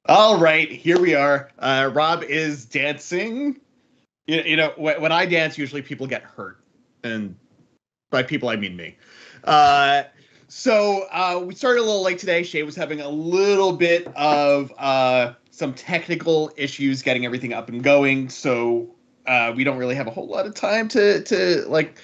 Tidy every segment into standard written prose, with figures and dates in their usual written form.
All right, here we are. Rob is dancing. When I dance, usually people get hurt, and by people I mean me. So we started a little late today. Shay was having a little bit of some technical issues getting everything up and going, so we don't really have a whole lot of time to like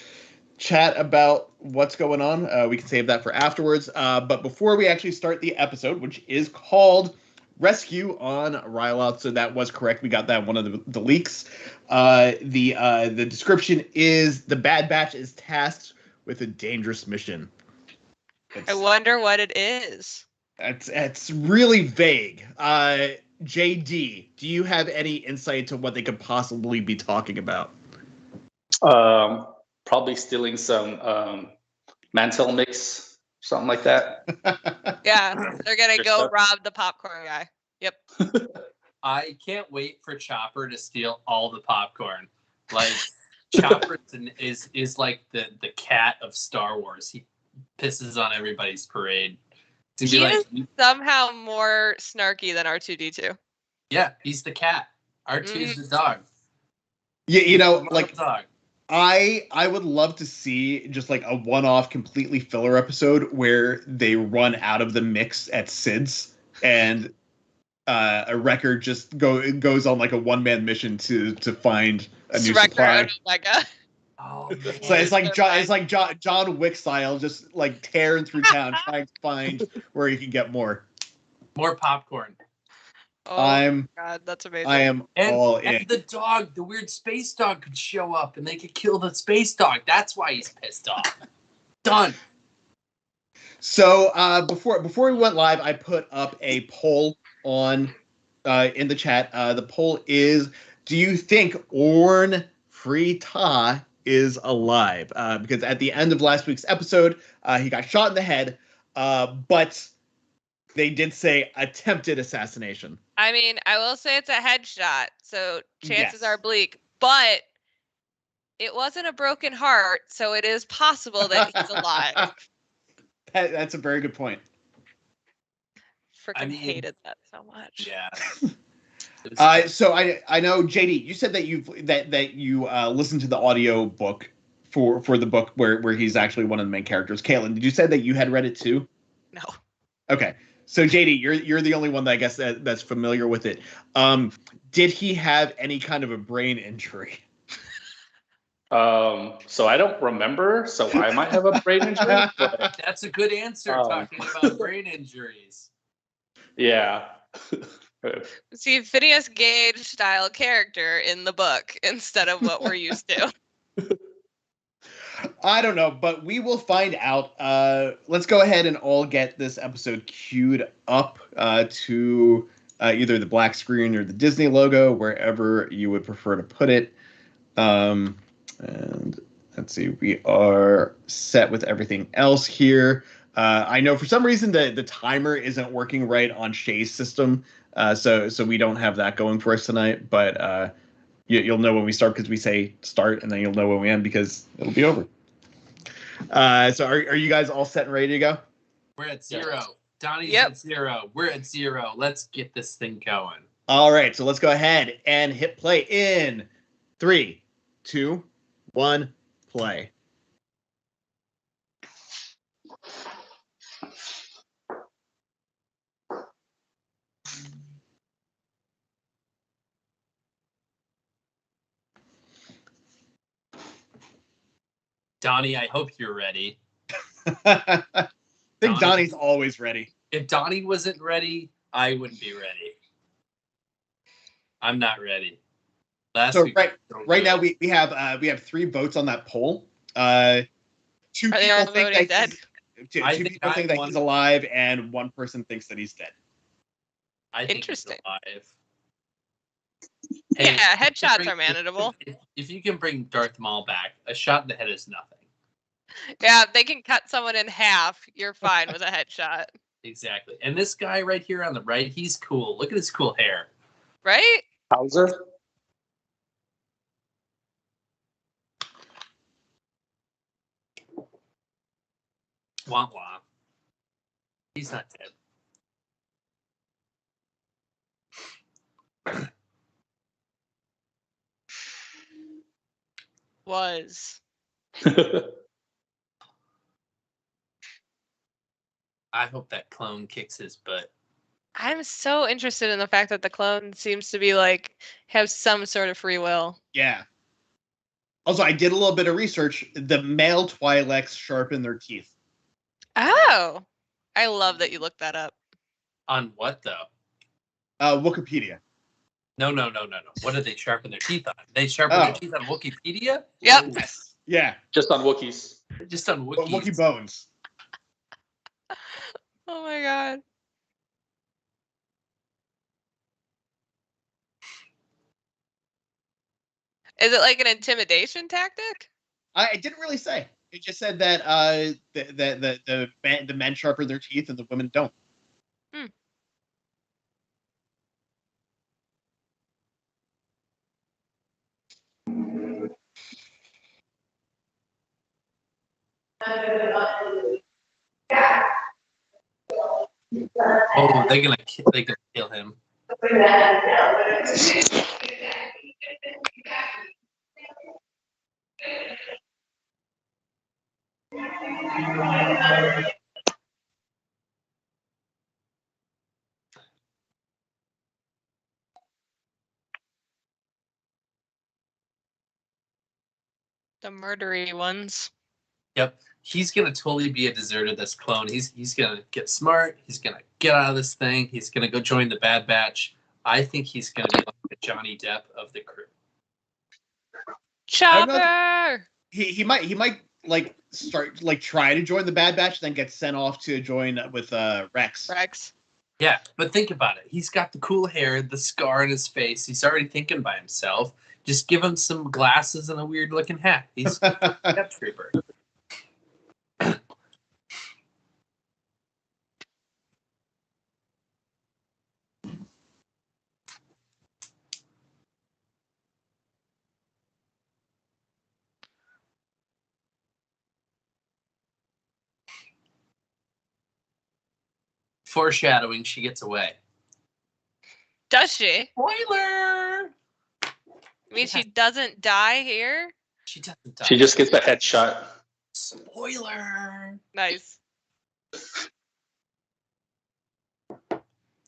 chat about what's going on. We can save that for afterwards. But before we actually start the episode, which is called Rescue on Ryloth, so that was correct. We got that one of the leaks. The description is: the Bad Batch is tasked with a dangerous mission. I wonder what it is. It's really vague. JD, do you have any insight to what they could possibly be talking about? Probably stealing some mantle mix, something like that. Yeah, they're gonna go rob the popcorn guy. Yep. I can't wait for Chopper to steal all the popcorn. Like Chopper is like the cat of Star Wars. He pisses on everybody's parade. He is somehow more snarky than R2-D2. Yeah, he's the cat. R2 is the dog. Yeah, like dog. I would love to see just like a one-off, completely filler episode where they run out of the mix at Sid's and a Wrecker just goes on like a one-man mission to find a new supply. Oh, so it's like John Wick style, just like tearing through town trying to find where you can get more popcorn. Oh, God, that's amazing. I am all in. And the dog, the weird space dog, could show up and they could kill the space dog. That's why he's pissed off. Done. So before we went live, I put up a poll on in the chat. The poll is: do you think Orn Free-Ta is alive? Because at the end of last week's episode, he got shot in the head, but they did say attempted assassination. I mean, I will say it's a headshot, so chances are bleak, but it wasn't a broken heart, so it is possible that he's alive. That's a very good point. Hated that so much. Yeah. So I know, JD, you said that you listened to the audio book for the book where he's actually one of the main characters. Caitlin, did you say that you had read it too? No. Okay. So JD, you're the only one that I guess that's familiar with it. Did he have any kind of a brain injury? So I don't remember, so I might have a brain injury. But, that's a good answer, talking about brain injuries. Yeah. See, Phineas Gage style character in the book instead of what we're used to. I don't know, but we will find out. Let's go ahead and all get this episode queued up to either the black screen or the Disney logo, wherever you would prefer to put it. And let's see, we are set with everything else here. I know for some reason the timer isn't working right on Shay's system, so we don't have that going for us tonight. But you'll know when we start because we say start, and then you'll know when we end because it'll be over. So are you guys all set and ready to go? We're at 0. Donnie's Yep. at 0. We're at 0. Let's get this thing going. All right, so let's go ahead and hit play in 3, 2, 1, play. Donnie, I hope you're ready. I think Donnie's always ready. If Donnie wasn't ready, I wouldn't be ready. I'm not ready. So right now we have 3 votes on that poll. 2 people think that two people think that he's alive, and 1 person thinks that he's dead. I think Interesting. He's alive. Hey, yeah, headshots are manageable. If you can bring Darth Maul back, a shot in the head is nothing. Yeah, if they can cut someone in half, you're fine with a headshot. Exactly. And this guy right here on the right, he's cool. Look at his cool hair. Right? Hauser? Wah wah. He's not dead. Was. I hope that clone kicks his butt. I'm so interested in the fact that the clone seems to be like have some sort of free will. Yeah. Also, I did a little bit of research. The male Twi'leks sharpen their teeth. Oh, I love that you looked that up. On what though? Wikipedia. No. What do they sharpen their teeth on? They sharpen their teeth on Wikipedia? Yep. Yes. Yeah. Just on Wookiees. Just on Wiki. Wookiee bones. Oh my god. Is it like an intimidation tactic? I didn't really say. It just said that the men sharpen their teeth and the women don't. Oh, they're gonna kill him. The murdery ones. Yep. He's gonna totally be a deserter, this clone. He's gonna get smart. He's gonna get out of this thing. He's gonna go join the Bad Batch. I think he's gonna be like the Johnny Depp of the crew. Chopper. He might like try to join the Bad Batch, then get sent off to join with Rex. Yeah, but think about it. He's got the cool hair, the scar on his face. He's already thinking by himself. Just give him some glasses and a weird looking hat. He's a Death Trooper. Foreshadowing, she gets away. Does she? Spoiler! I mean, she doesn't die here? She doesn't die. She just gets a headshot. Spoiler! Nice.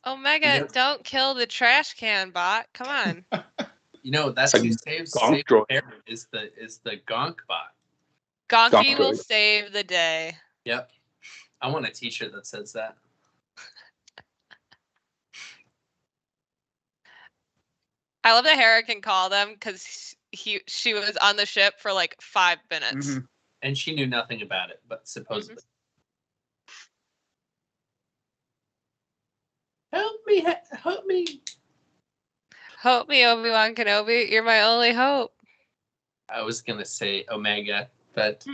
Omega, don't kill the trash can bot. Come on. You know, that's It's who like saves Gonk droid. Aaron, is the Gonk bot. Gonky Gonk will droid. save the day. Yep. I want a t-shirt that says that. I love that Hera can call them because she was on the ship for like 5 minutes. Mm-hmm. And she knew nothing about it, but supposedly. Help me, help me. Help me, Obi-Wan Kenobi. You're my only hope. I was going to say Omega, but...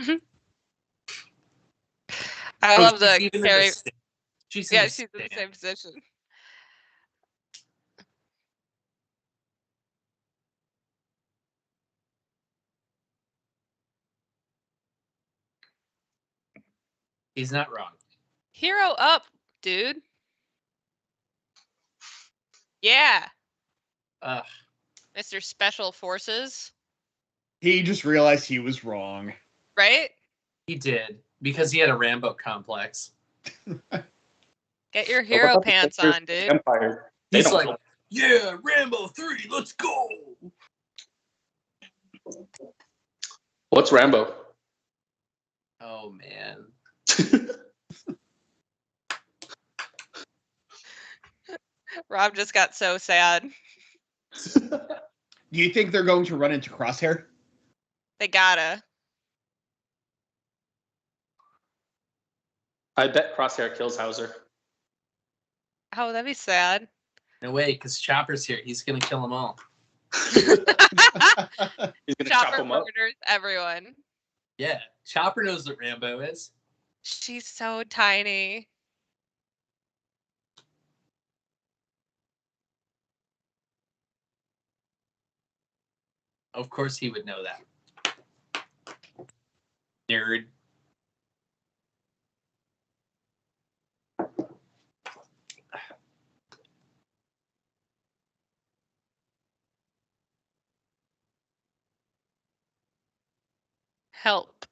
I love the Carrie. She's in the same position. He's not wrong. Hero up, dude. Yeah. Mr. Special Forces. He just realized he was wrong. Right? He did, because he had a Rambo complex. Get your hero pants on, dude. Empire. He's like, yeah, Rambo 3, let's go. What's Rambo? Oh, man. Rob just got so sad. Do you think they're going to run into Crosshair? They gotta. I bet Crosshair kills Hauser. Oh, that'd be sad. No way, because Chopper's here. He's going to kill them all. He's going to chop Chopper them up. murders everyone. Yeah, Chopper knows what Rambo is. She's so tiny. Of course he would know that. Nerd. Help.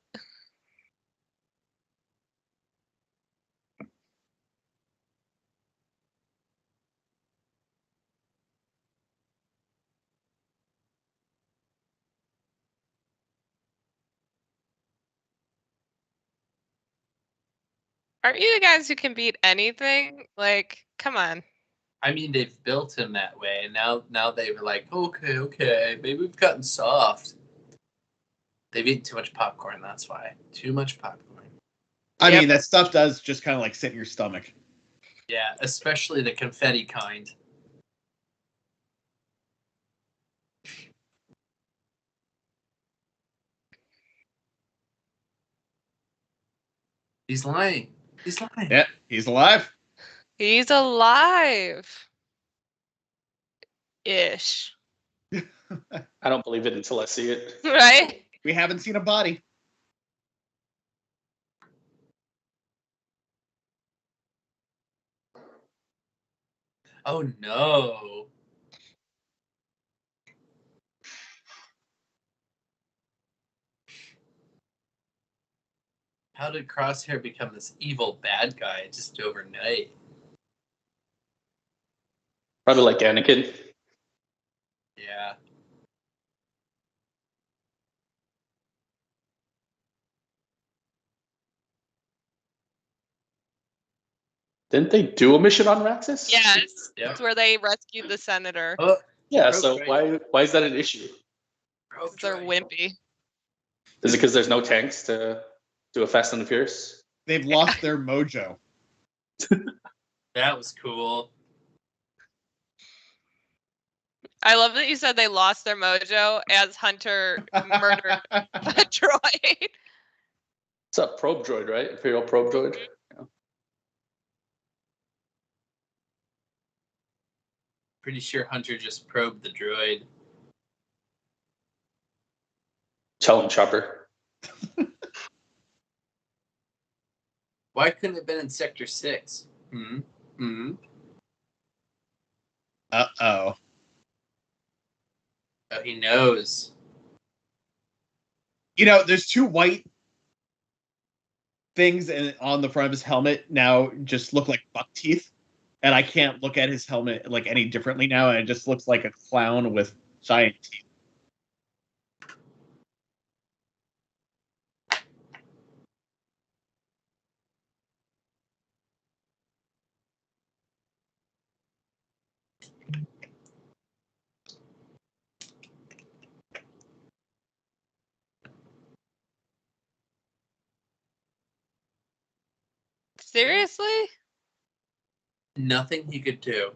Aren't you the guys who can beat anything? Like, come on. I mean, they've built him that way, and now they were like, okay, maybe we've gotten soft. They've eaten too much popcorn, that's why. Too much popcorn. I mean, that stuff does just kind of like sit in your stomach. Yeah, especially the confetti kind. He's lying. He's lying. Yeah, he's alive. He's alive. Ish. I don't believe it until I see it. Right? We haven't seen a body. Oh no. How did Crosshair become this evil bad guy just overnight? Probably like Anakin. Yeah. Didn't they do a mission on Raxus? Yes. Yep. It's where they rescued the senator. Oh, Yeah, so why is that an issue? They're wimpy. Is it because there's no tanks to do a Fast and the Furious? They've lost their mojo. That was cool. I love that you said they lost their mojo as Hunter murdered a droid. It's a probe droid, right? Imperial probe droid. Yeah. Pretty sure Hunter just probed the droid. Tell him, Chopper. Why couldn't it have been in Sector 6? Uh-oh. Oh, he knows. You know, there's two white things on the front of his helmet now just look like buck teeth. And I can't look at his helmet like any differently now. And it just looks like a clown with giant teeth. Seriously? Nothing he could do.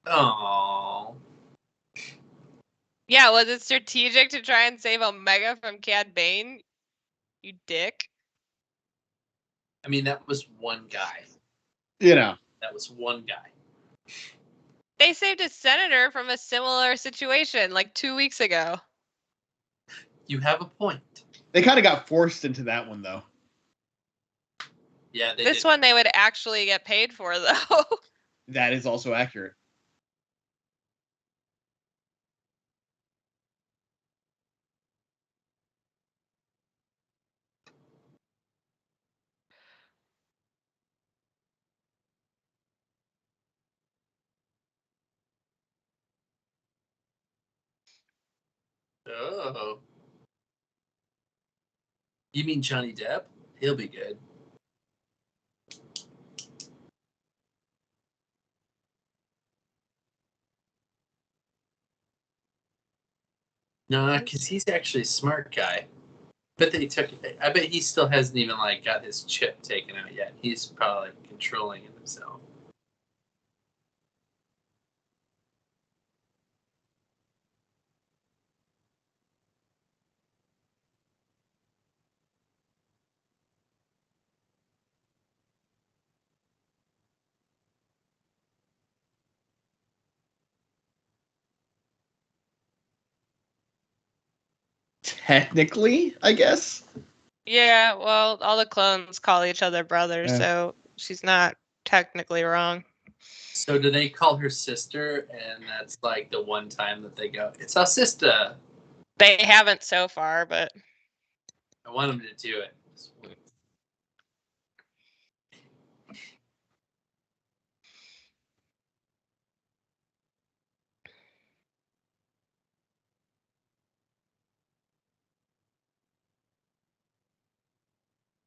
Oh. Yeah, was it strategic to try and save Omega from Cad Bane? You dick. I mean, that was one guy. You know. That was one guy. They saved a senator from a similar situation like 2 weeks ago. You have a point. They kind of got forced into that one, though. Yeah, This one they would actually get paid for, though. That is also accurate. Oh. You mean Johnny Depp? He'll be good. No, because he's actually a smart guy. But they took. I bet he still hasn't even like got his chip taken out yet. He's probably like, controlling it himself. Technically, I guess. Yeah, well, all the clones call each other brothers, Yeah. so she's not technically wrong. So do they call her sister? And that's like the one time that they go, "It's our sister." They haven't so far, but I want them to do it.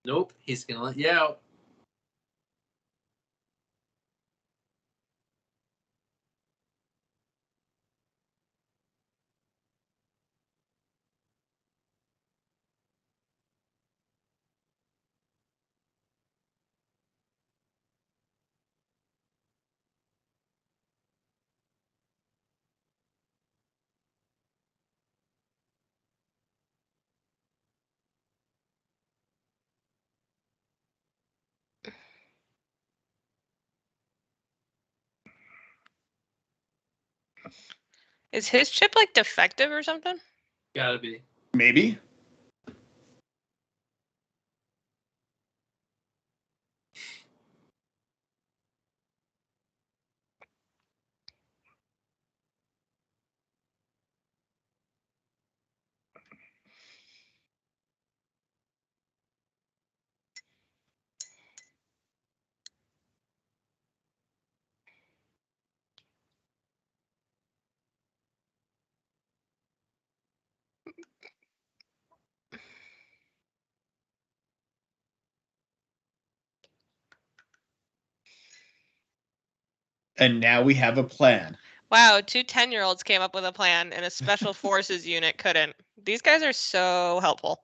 Nope, he's gonna let you out. is his chip like defective or something? Gotta be. Maybe. And now we have a plan. Wow, 2 10-year-olds came up with a plan and a special forces unit couldn't. These guys are so helpful.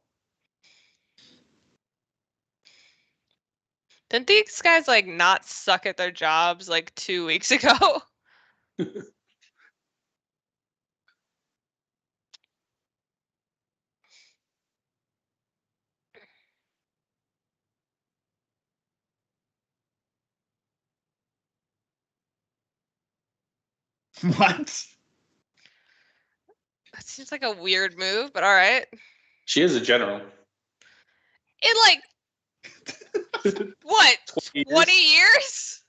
Didn't these guys like not suck at their jobs like 2 weeks ago? What? That seems like a weird move, but all right. She is a general. In like what, 20 years?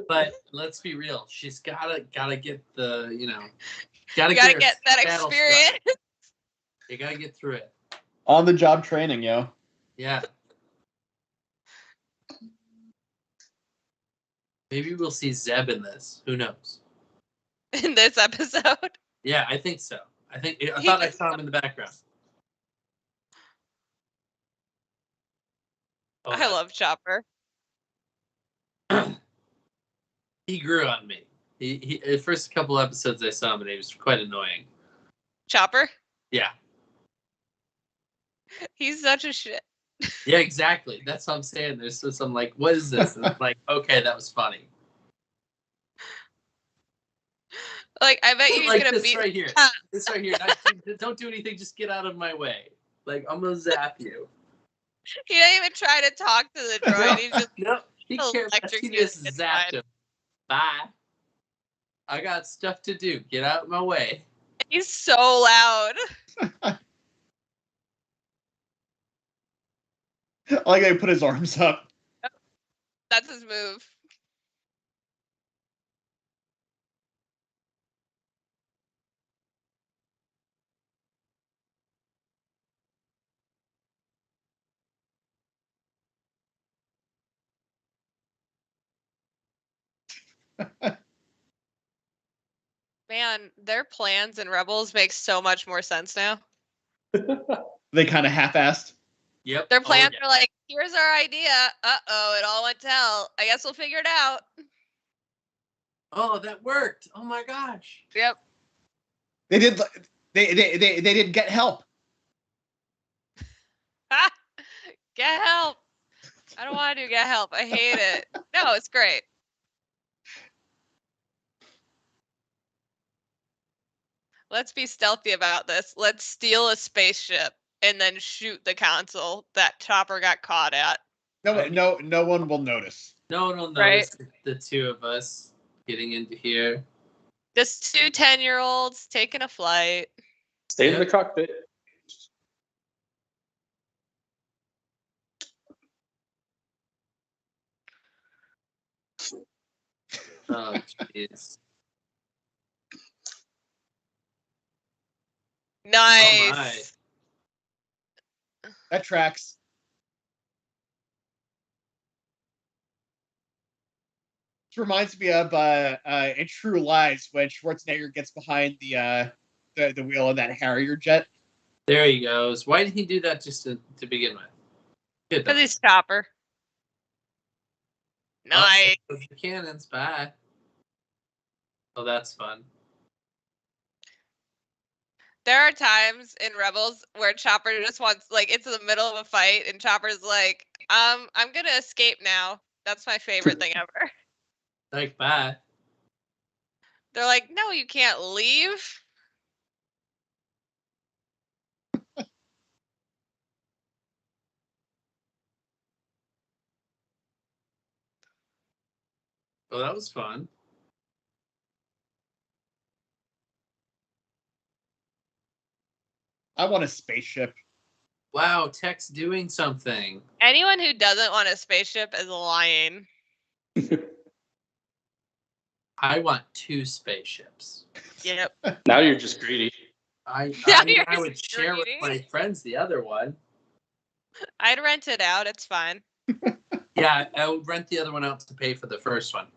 But let's be real. She's gotta get the You gotta get that battle experience. stuff. You gotta get through it. On the job training, yo. Yeah. Maybe we'll see Zeb in this. Who knows? In this episode. Yeah, I think so. I thought I saw him in the background. Oh, I love Chopper. He grew on me. He the first couple episodes I saw him and he was quite annoying. Chopper? Yeah. He's such a shit. Yeah, exactly. That's what I'm saying. There's just I'm like, what is this? And I'm like, okay, that was funny. Like, I bet you he's like gonna this beat right here. This right here. Don't do anything. Just get out of my way. Like I'm gonna zap you. He didn't even try to talk to the droid. He's just No, he cares. He electrocute just his zapped side. him. Bye. I got stuff to do. Get out of my way. He's so loud. I like how he put his arms up. That's his move. Man, their plans in Rebels make so much more sense now. They kind of half-assed. Yep. Their plans yeah. are like, here's our idea. Uh-oh, it all went to hell. I guess we'll figure it out. Oh, that worked. Oh my gosh. Yep. They did. They did get help. Get help. I don't want to do get help. I hate it. No, it's great. Let's be stealthy about this. Let's steal a spaceship and then shoot the console that Chopper got caught at. No one will notice. No one will Right. notice the two of us getting into here. Just two 10-year-olds taking a flight. Stay in the cockpit. Oh, jeez. Nice. That tracks. This reminds me of in True Lies when Schwarzenegger gets behind the wheel of that Harrier jet. There he goes. Why did he do that just to begin with? Good though. Because he's Chopper. Nice. Oh, the cannons. Bye. Oh, that's fun. There are times in Rebels where Chopper just wants, like, it's in the middle of a fight, and Chopper's like, I'm gonna escape now. That's my favorite thing ever. Like, bye. They're like, no, you can't leave. Oh, that was fun. I want a spaceship. Wow, Tech's doing something. Anyone who doesn't want a spaceship is lying. I want 2 spaceships. Yep. Now you're just greedy. I You're would share with greedy. my friends the other one. I'd rent it out. It's fine. Yeah, I would rent the other one out to pay for the first one.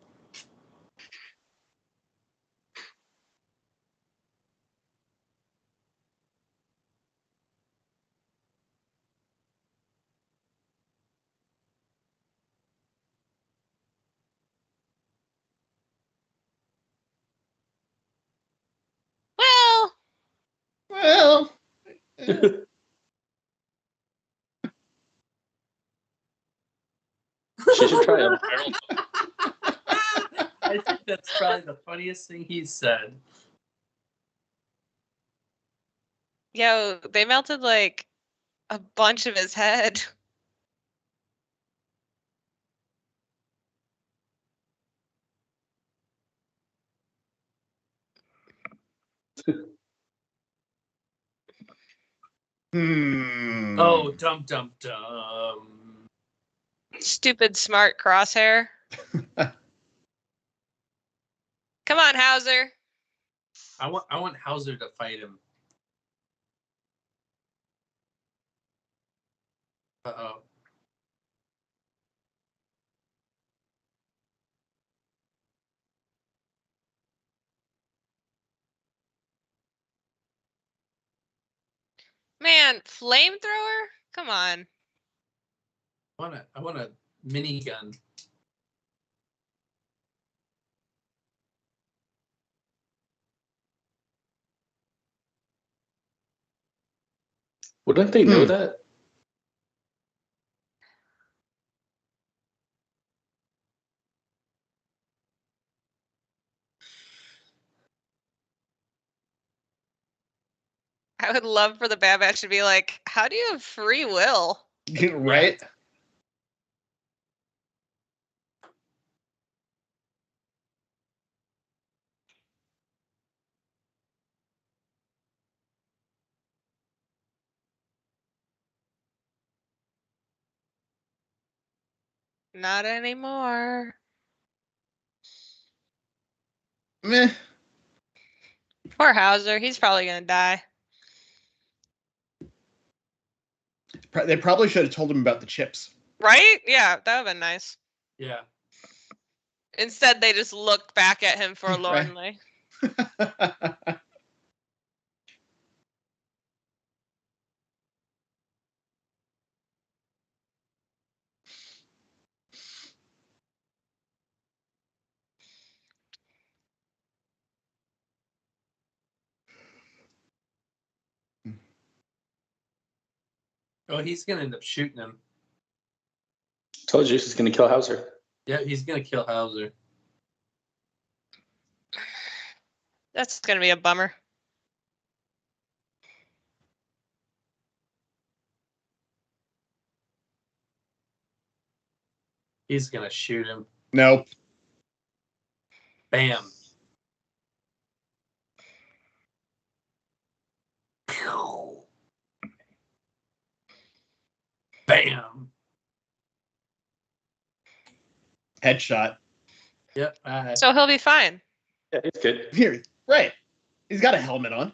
Well. She should try a barrel. I think that's probably the funniest thing he's said. Yo, they melted like a bunch of his head. Oh, dum dum dum. Stupid smart crosshair. Come on, Hauser. I want Hauser to fight him. Uh-oh. Man, flamethrower? Come on. I want a minigun. Wouldn't they know that? I would love for the Bad Batch to be like, how do you have free will? Right? Not anymore. Meh. Poor Hauser. He's probably going to die. They probably should have told him about the chips. Right? Yeah, that would have been nice. Yeah. Instead, they just look back at him forlornly. Oh, he's gonna end up shooting him. Told you he's gonna kill Hauser. Yeah, he's gonna kill Hauser. That's going to be a bummer. He's gonna shoot him. Nope. Bam. Bam. Headshot. Yep. So he'll be fine. Yeah, he's good. Here, right. He's got a helmet on.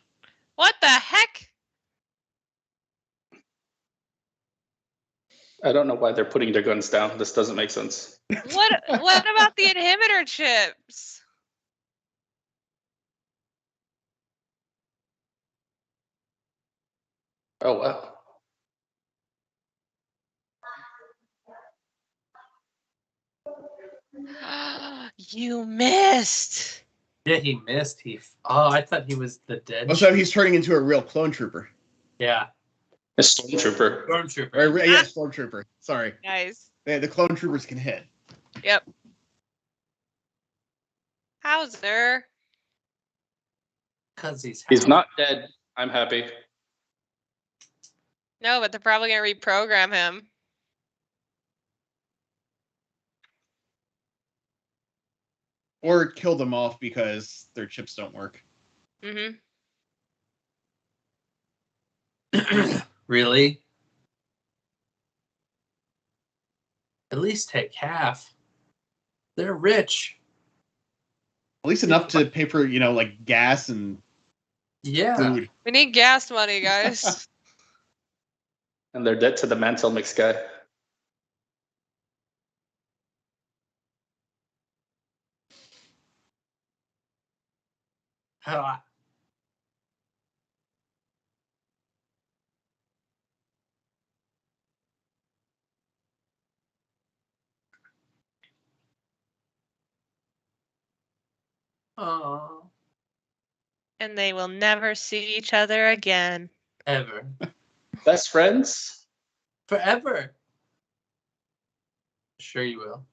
What the heck? I don't know why they're putting their guns down. This doesn't make sense. What about the inhibitor chips? Oh wow. You missed. Yeah, he missed. Oh, I thought he was the dead. Oh, so he's turning into a real clone trooper. Yeah. A stormtrooper. Stormtrooper. Yeah, stormtrooper. Sorry. Nice. The clone troopers can hit. Yep. Hauser. Because he's not dead. I'm happy. No, but they're probably going to reprogram him. Or kill them off because their chips don't work. Mm-hmm. Really? At least take half. They're rich. At least enough to pay for, like gas and food. We need gas money, guys. And they're dead to the mantle mix guy. Ah. Oh. And they will never see each other again. Ever. Best friends? Forever. Sure you will.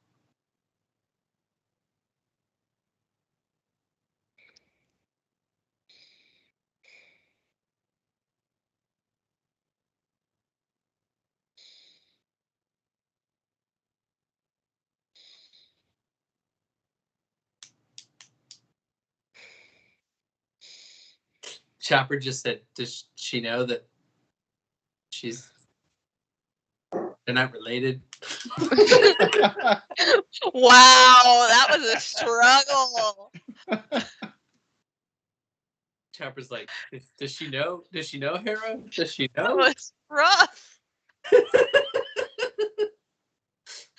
Chopper just said, does she know that they're not related? Wow, that was a struggle. Chopper's like, does she know? Does she know, Hera? Does she That know? was rough.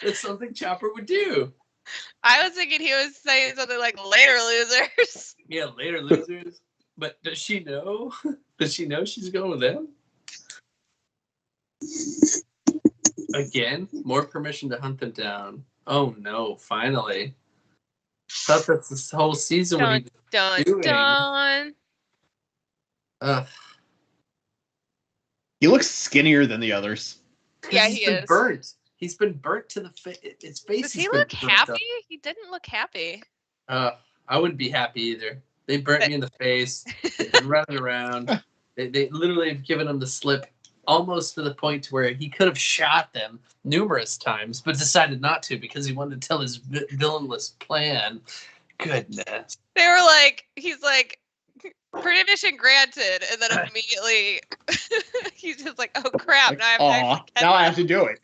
It's something Chopper would do. I was thinking he was saying something like later, losers. Yeah, later losers. But does she know? Does she know she's going with them? Again, more permission to hunt them down. Oh no! Finally, thought that's this whole season. What he was doing. Dun. He looks skinnier than the others. Yeah, He's he been is. burnt. He's been burnt to the face. His face. Does he look happy? He didn't look happy. I wouldn't be happy either. They burnt me in the face. They've been running around. They literally have given him the slip, almost to the point where he could have shot them numerous times, but decided not to because he wanted to tell his villainous plan. Goodness. They were like, he's like, permission granted, and then immediately he's just like, oh crap, Like, now I have to do it.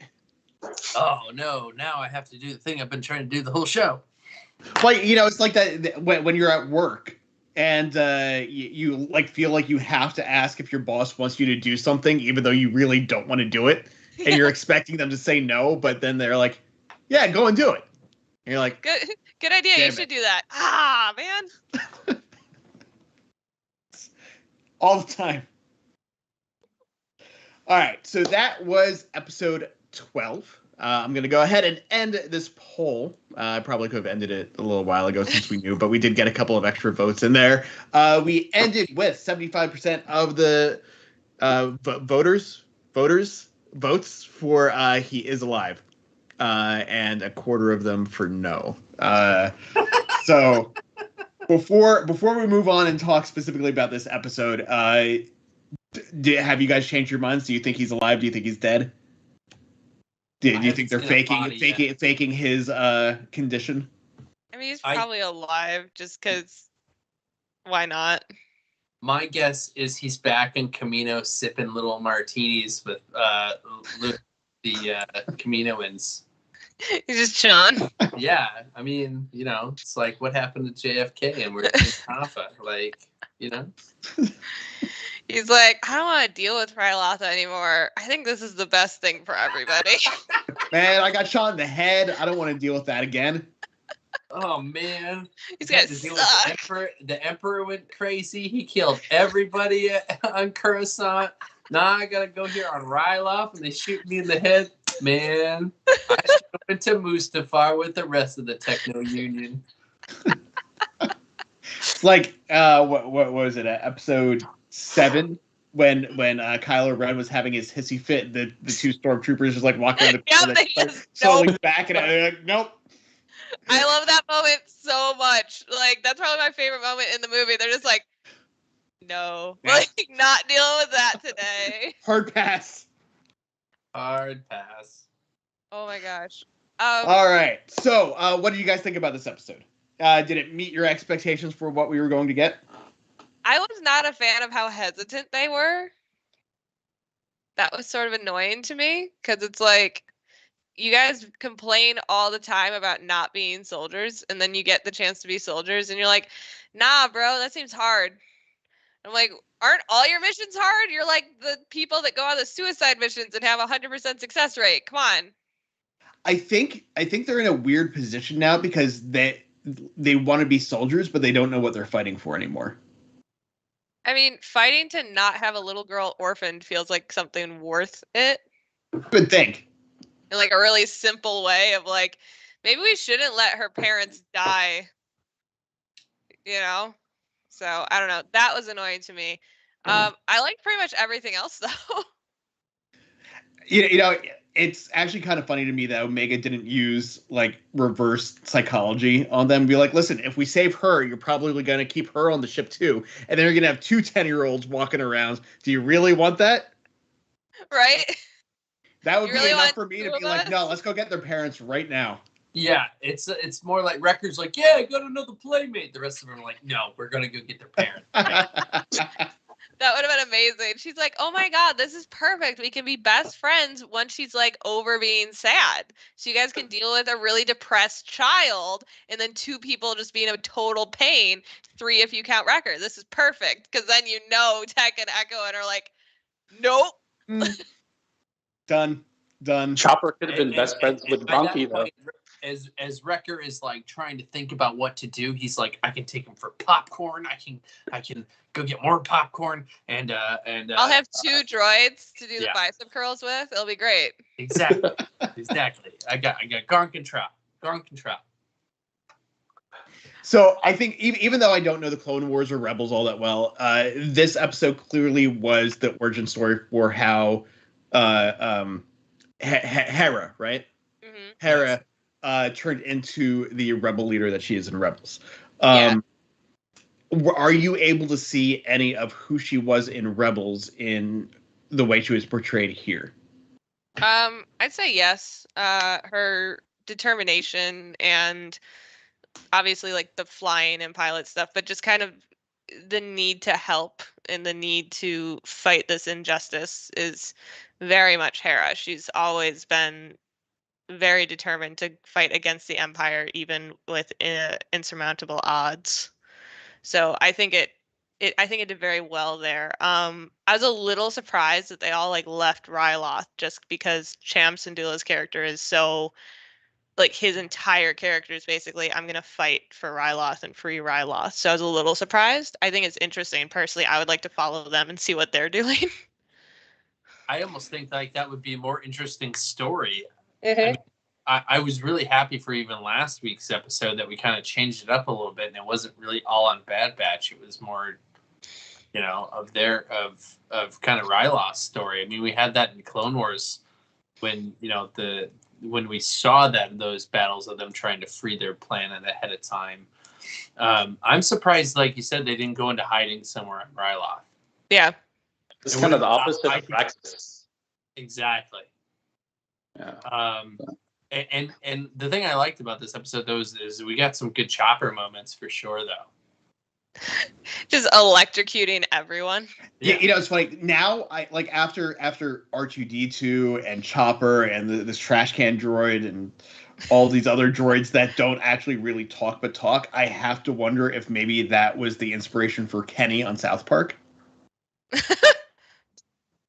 Oh no, now I have to do the thing I've been trying to do the whole show. Like, you know, it's like that when you're at work and you like feel like you have to ask if your boss wants you to do something, even though you really don't want to do it, and you're expecting them to say no, but then they're like, "Yeah, go and do it." And you're like, "Good idea. You should do that." Ah, man. All the time. All right, so that was episode 12. I'm going to go ahead and end this poll. I probably could have ended it a little while ago since we knew, but we did get a couple of extra votes in there. We ended with 75% of the voters votes for he is alive, and a quarter of them for no. So before we move on and talk specifically about this episode, have you guys changed your minds? Do you think he's alive? Do you think he's dead? Do you think they're faking his condition? I mean, he's probably alive just because. Why not? My guess is he's back in Camino sipping little martinis with the Caminoans. He's just chilling. Yeah, I mean, you know, it's like what happened to JFK, and we're in Hoffa, like, you know. He's like, I don't want to deal with Rylotha anymore. I think this is the best thing for everybody. Man, I got shot in the head. I don't want to deal with that again. Oh man, he's got to deal with the Emperor went crazy. He killed everybody on Coruscant. Now I gotta go here on Ryloth, and they shoot me in the head. Man, I should have went to Mustafar with the rest of the Techno Union. Like, what was it? Episode 7, when Kylo Ren was having his hissy fit, the two stormtroopers just like walking around the corner, slowly back, and they're like, nope. I love that moment so much. Like, that's probably my favorite moment in the movie. They're just like, no, like, not dealing with that today. Hard pass. Hard pass. Oh my gosh. All right. So, what did you guys think about this episode? Did it meet your expectations for what we were going to get? I was not a fan of how hesitant they were. That was sort of annoying to me because it's like, you guys complain all the time about not being soldiers, and then you get the chance to be soldiers, and you're like, nah, bro, that seems hard. I'm like, aren't all your missions hard? You're like the people that go on the suicide missions and have 100% success rate. Come on. I think they're in a weird position now because they want to be soldiers, but they don't know what they're fighting for anymore. I mean, fighting to not have a little girl orphaned feels like something worth it. Good thing. In like a really simple way of like, maybe we shouldn't let her parents die. You know? So, I don't know. That was annoying to me. I liked pretty much everything else, though. You know, it's actually kind of funny to me that Omega didn't use, like, reverse psychology on them. Be like, listen, if we save her, you're probably going to keep her on the ship, too. And then you're going to have 2 10-year-olds walking around. Do you really want that? Right? That would be enough for me to be like, no, let's go get their parents right now. Yeah, it's more like Wrecker's like, yeah, I got another playmate. The rest of them are like, no, we're going to go get their parents. That would have been amazing. She's like, oh my God, this is perfect. We can be best friends once she's like over being sad. So you guys can deal with a really depressed child and then 2 people just being a total pain. 3 if you count Wrecker. This is perfect. Because then you know Tech and Echo and are like, nope. Done. Chopper could have been best friends with Donkey, though. as Wrecker is like trying to think about what to do, he's like, I can take him for popcorn. I can go get more popcorn and I'll have 2 droids to do the yeah. bicep curls with. It'll be great. Exactly. I got Garn Control. So I think even though I don't know the Clone Wars or Rebels all that well, this episode clearly was the origin story for how Hera, right? Mm-hmm. Hera turned into the rebel leader that she is in Rebels. Yeah. Are you able to see any of who she was in Rebels in the way she was portrayed here? I'd say yes. Her determination and obviously like the flying and pilot stuff, but just kind of the need to help and the need to fight this injustice is very much Hera. She's always been very determined to fight against the Empire, even with insurmountable odds. So I think it did very well there. I was a little surprised that they all like left Ryloth just because Cham Syndulla's character is so like his entire character is basically I'm gonna fight for Ryloth and free Ryloth. So I was a little surprised. I think it's interesting. Personally, I would like to follow them and see what they're doing. I almost think like that would be a more interesting story. Mm-hmm. I mean, I was really happy for even last week's episode that we kind of changed it up a little bit, and it wasn't really all on Bad Batch. It was more, of kind of Ryloth's story. I mean, we had that in Clone Wars when when we saw those battles of them trying to free their planet ahead of time. I'm surprised, like you said, they didn't go into hiding somewhere on Ryloth. Yeah. It's kind of the opposite of Praxis. Exactly. Yeah. And the thing I liked about this episode though is we got some good chopper moments for sure though. Just electrocuting everyone. Yeah, it's funny. Now I like after R2D2 and Chopper and this trash can droid and all these other droids that don't actually really talk but talk, I have to wonder if maybe that was the inspiration for Kenny on South Park.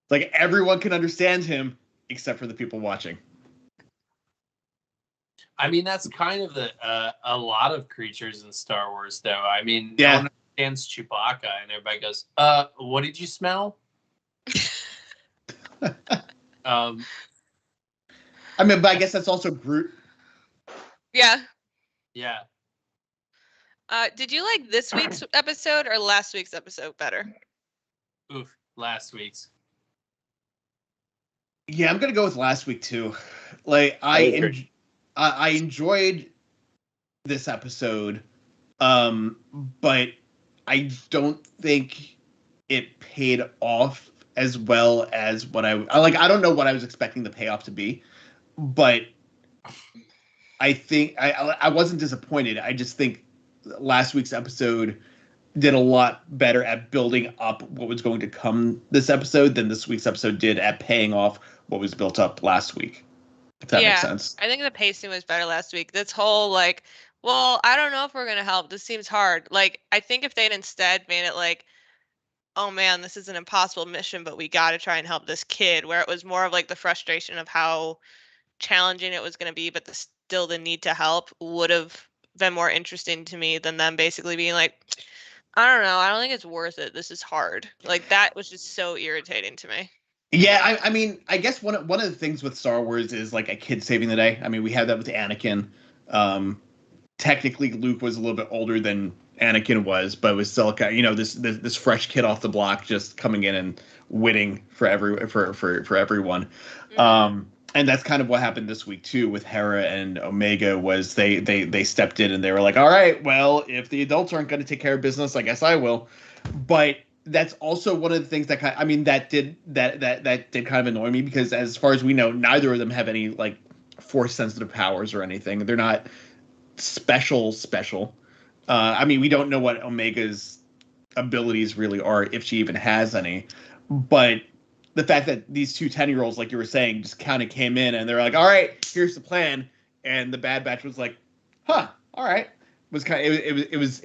Like everyone can understand him except for the people watching. I mean, that's kind of a lot of creatures in Star Wars, though. I mean, yeah. No one understands Chewbacca, and everybody goes, what did you smell? I mean, but I guess that's also Groot. Yeah. Yeah. Did you like this week's episode or last week's episode better? Oof, last week's. Yeah, I'm gonna go with last week too. Like I enjoyed this episode, but I don't think it paid off as well as what I like. I don't know what I was expecting the payoff to be, but I think I wasn't disappointed. I just think last week's episode did a lot better at building up what was going to come this episode than this week's episode did at paying off what was built up last week. If that makes sense. I think the pacing was better last week. This whole like, well, I don't know if we're gonna help. This seems hard. Like, I think if they'd instead made it like, oh man, this is an impossible mission, but we got to try and help this kid, where it was more of like the frustration of how challenging it was going to be, but still the need to help would have been more interesting to me than them basically being like, I don't know, I don't think it's worth it. This is hard. Like, that was just so irritating to me. Yeah, I mean, I guess one of the things with Star Wars is like a kid saving the day. I mean, we had that with Anakin. Technically, Luke was a little bit older than Anakin was, but was still, this fresh kid off the block just coming in and winning for everyone. Mm-hmm. And that's kind of what happened this week too with Hera and Omega. Was they stepped in and they were like, all right, well, if the adults aren't going to take care of business, I guess I will. But that's also one of the things that that did kind of annoy me, because as far as we know, neither of them have any like force sensitive powers or anything. They're not special. I mean, we don't know what Omega's abilities really are, if she even has any. But the fact that these two 10-year-olds, like you were saying, just kind of came in and they're like, all right, here's the plan. And the Bad Batch was like, huh, all right. It was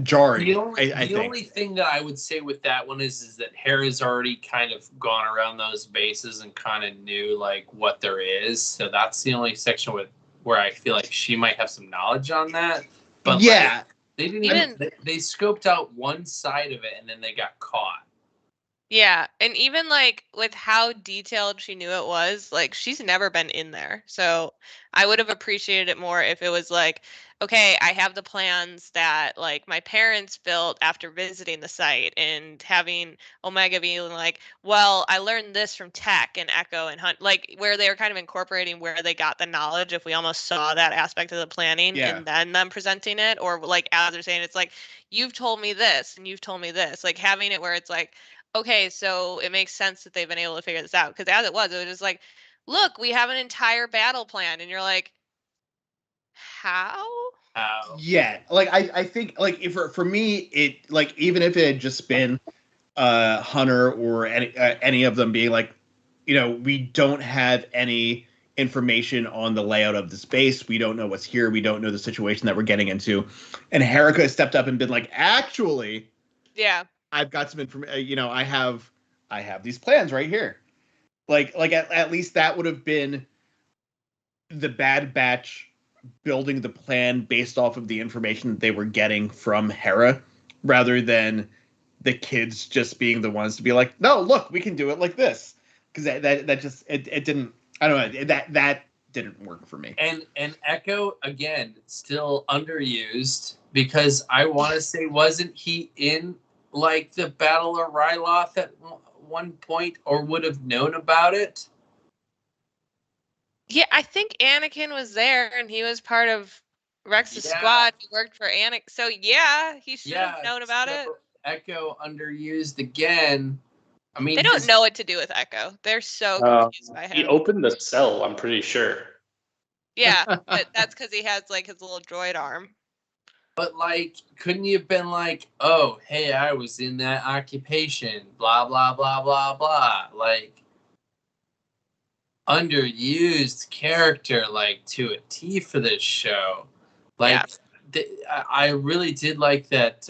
jarring. The only thing that I would say with that one is that Hera's already kind of gone around those bases and kind of knew like what there is. So that's the only section with where I feel like she might have some knowledge on that. But yeah, like, they didn't Even- even they scoped out one side of it and then they got caught. Yeah, and even like with how detailed she knew it was, like she's never been in there. So I would have appreciated it more if it was like, okay, I have the plans that like my parents built after visiting the site, and having Omega being like, well, I learned this from Tech and Echo and Hunt, like where they were kind of incorporating where they got the knowledge. If we almost saw that aspect of the planning Yeah. and then them presenting it, or like as they're saying, it's like, you've told me this and you've told me this, like having it where it's like, okay, so it makes sense that they've been able to figure this out. Because as it was just like, look, we have an entire battle plan. And you're like, how? yeah. Like I think like if for me it like even if it had just been Hunter or any of them being like, we don't have any information on the layout of the space. We don't know what's here. We don't know the situation that we're getting into. And Herika has stepped up and been like, actually, Yeah. I've got some information. I have these plans right here. Like at least that would have been the Bad Batch building the plan based off of the information that they were getting from Hera, rather than the kids just being the ones to be like, no, look, we can do it like this. Because that just it didn't. I don't know, that didn't work for me. And Echo again still underused, because I want to say, wasn't he in like the Battle of Ryloth at one point, or would have known about it? Yeah, I think Anakin was there and he was part of Rex's Yeah. squad. He worked for Anakin. So yeah, he should have known about it. Echo underused again. I mean, They don't know what to do with Echo. They're so confused by He him. opened the cell, I'm pretty sure. Yeah, but that's because he has like his little droid arm. But like, couldn't you have been like, oh, hey, I was in that occupation, blah blah blah blah blah, like underused character, like to a T for this show. Like, I really did like that.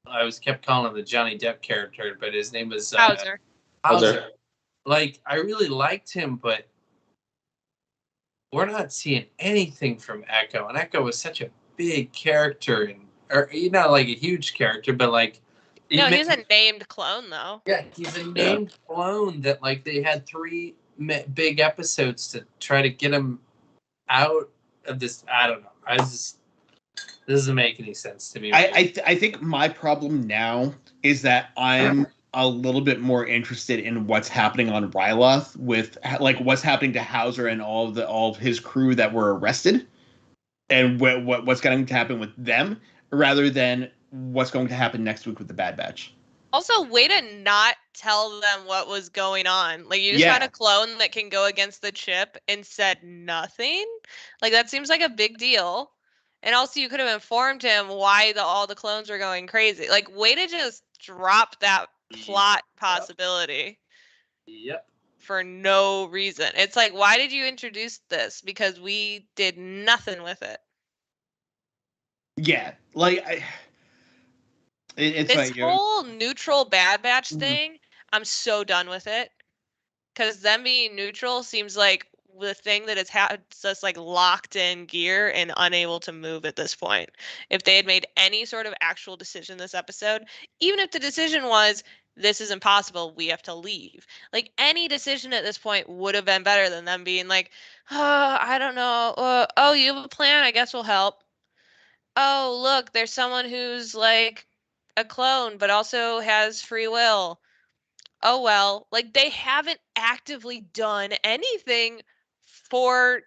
I was kept calling him the Johnny Depp character, but his name was Hauser. Hauser. Like, I really liked him, but we're not seeing anything from Echo, and Echo was such a big character, or like a huge character, but like, No, he's a named clone though. yeah, he's a named clone that like they had 3 big episodes to try to get him out of this. I don't know. This doesn't make any sense to me. I think my problem now is that I'm a little bit more interested in what's happening on Ryloth, with like what's happening to Hauser and all of his crew that were arrested, and what's going to happen with them, rather than what's going to happen next week with the Bad Batch. Also, way to not tell them what was going on. Like, you just had a clone that can go against the chip and said nothing. Like, that seems like a big deal. And also, you could have informed him why all the clones were going crazy. Like, way to just drop that plot possibility. Yep. For no reason. It's like, why did you introduce this? Because we did nothing with it. Yeah, like it's this like, whole neutral Bad Batch thing, I'm so done with it. Because them being neutral seems like the thing that has us like locked in gear and unable to move at this point. If they had made any sort of actual decision this episode, even if the decision was, this is impossible, we have to leave. Like, any decision at this point would have been better than them being like, oh, I don't know. Oh, you have a plan? I guess we'll help. Oh, look, there's someone who's like a clone but also has free will. Oh, well, like they haven't actively done anything for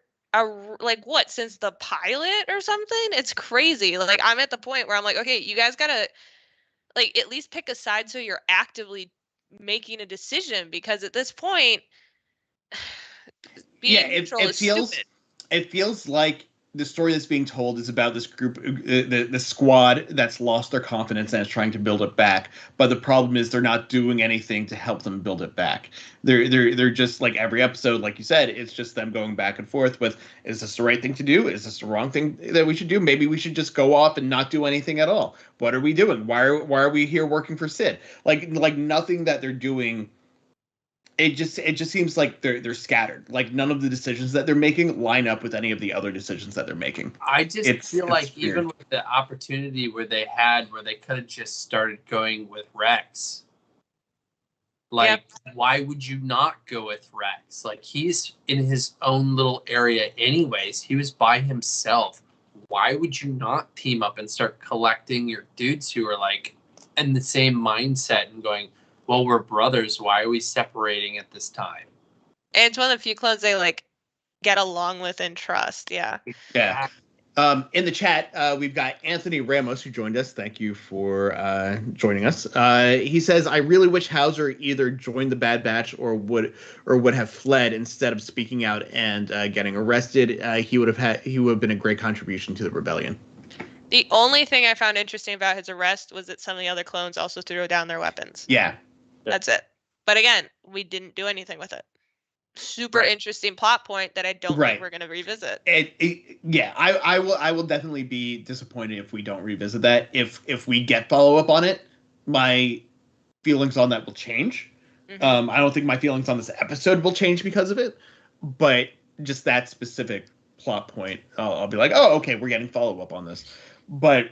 like what, since the pilot or something? It's crazy. Like, I'm at the point where I'm like, okay, you guys gotta like at least pick a side so you're actively making a decision, because at this point being neutral is stupid. It feels like the story that's being told is about this group, the squad that's lost their confidence and is trying to build it back. But the problem is they're not doing anything to help them build it back. They're just like every episode, like you said, it's just them going back and forth with, is this the right thing to do? Is this the wrong thing that we should do? Maybe we should just go off and not do anything at all. What are we doing? Why are we here working for Sid? Like nothing that they're doing it just seems like they're scattered. Like none of the decisions that they're making line up with any of the other decisions that they're making. I just feel like weird. even with the opportunity where they could have just started going with Rex. Like, why would you not go with Rex? Like, he's in his own little area anyways. He was by himself. Why would you not team up and start collecting your dudes who are, like, in the same mindset and going, well, we're brothers. Why are we separating at this time? And it's one of the few clones they, like, get along with and trust. Yeah. Yeah. In the chat, we've got Anthony Ramos who joined us. Thank you for joining us. He says, "I really wish Hauser either joined the Bad Batch or would have fled instead of speaking out and getting arrested. He would have been a great contribution to the rebellion." The only thing I found interesting about his arrest was that some of the other clones also threw down their weapons. Yeah. That's it. But again, we didn't do anything with it. Super interesting plot point that I don't think we're going to revisit. Yeah, I will definitely be disappointed if we don't revisit that. If we get follow up on it, my feelings on that will change. Mm-hmm. I don't think my feelings on this episode will change because of it, but just that specific plot point, I'll be like, oh, okay, we're getting follow up on this. But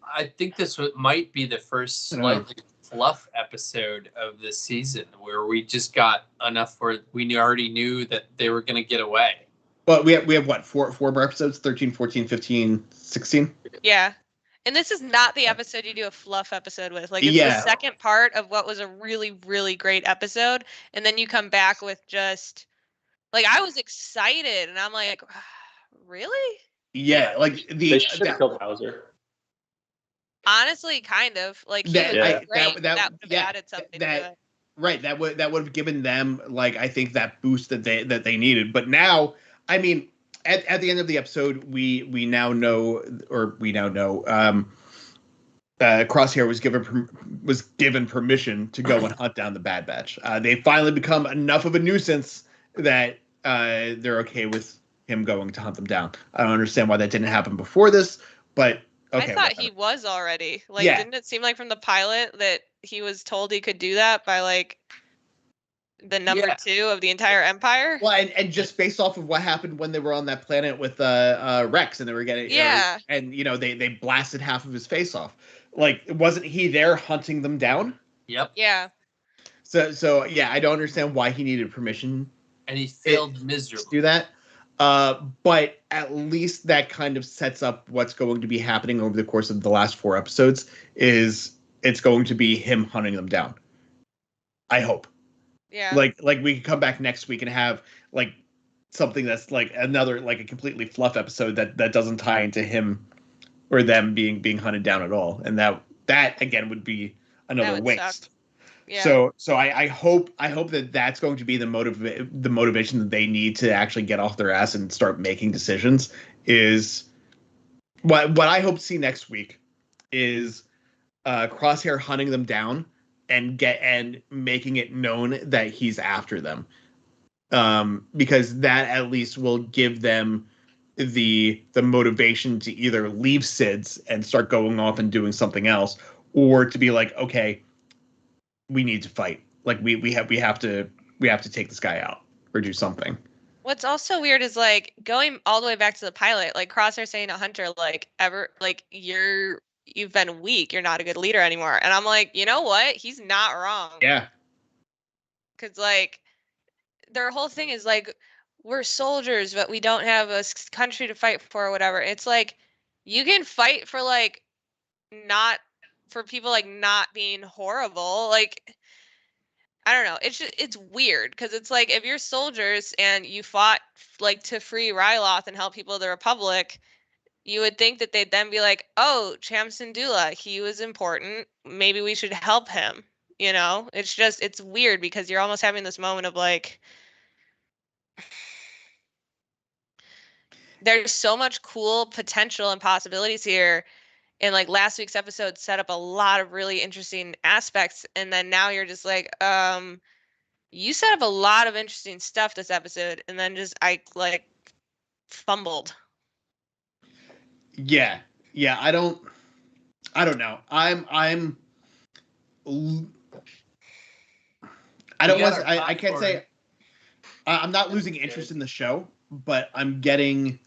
I think this might be the first slightly fluff episode of this season where we just got enough where we already knew that they were going to get away. Well, we have what, four more episodes, 13, 14, 15, 16? Yeah. And this is not the episode you do a fluff episode with. Like, it's the second part of what was a really, really great episode. And then you come back with just, like, I was excited. And I'm like, really? Yeah, like they should have killed Hauser. Honestly, kind of. Like, he was great. That would have added something to it. Right, that would have given them, like, I think that boost that they needed. But now, I mean, at the end of the episode, we now know Crosshair was given permission to go and hunt down the Bad Batch. They finally become enough of a nuisance that they're okay with him going to hunt them down. I don't understand why that didn't happen before this, but okay. I thought he was already. Like, didn't it seem like from the pilot that he was told he could do that by, like, the number 2 of the entire Empire? Well, and just based off of what happened when they were on that planet with Rex, and they were getting and they blasted half of his face off. Like, wasn't he there hunting them down? Yep. Yeah. So yeah, I don't understand why he needed permission. And he failed miserably to do that. But at least that kind of sets up what's going to be happening over the course of the last 4 episodes. Is it's going to be him hunting them down. I hope. Yeah. Like we could come back next week and have like something that's like another, like a completely fluff episode that doesn't tie into him or them being hunted down at all, and that again would be another waste. Suck. Yeah. So I hope that that's going to be the motivation that they need to actually get off their ass and start making decisions. Is what I hope to see next week is Crosshair hunting them down and making it known that he's after them, because that at least will give them the motivation to either leave SIDS and start going off and doing something else, or to be like, okay, we need to fight. Like we have to take this guy out or do something. What's also weird is, like, going all the way back to the pilot, like Crosshair saying to Hunter, like, you've been weak, you're not a good leader anymore. And I'm like, you know what? He's not wrong. Yeah. Because, like, their whole thing is, like, we're soldiers, but we don't have a country to fight for or whatever. It's like, you can fight for, like, not for people, like, not being horrible. Like, I don't know. It's weird because it's like, if you're soldiers and you fought, like, to free Ryloth and help people of the Republic, you would think that they'd then be like, oh, Cham Syndulla, he was important. Maybe we should help him. You know, it's weird because you're almost having this moment of, like, there's so much cool potential and possibilities here. And, like, last week's episode set up a lot of really interesting aspects. And then now you're just like, you set up a lot of interesting stuff this episode. And then I fumbled. Yeah. I don't know. I don't We got want. our I can't popcorn. say. I'm not losing interest in the show, but I'm getting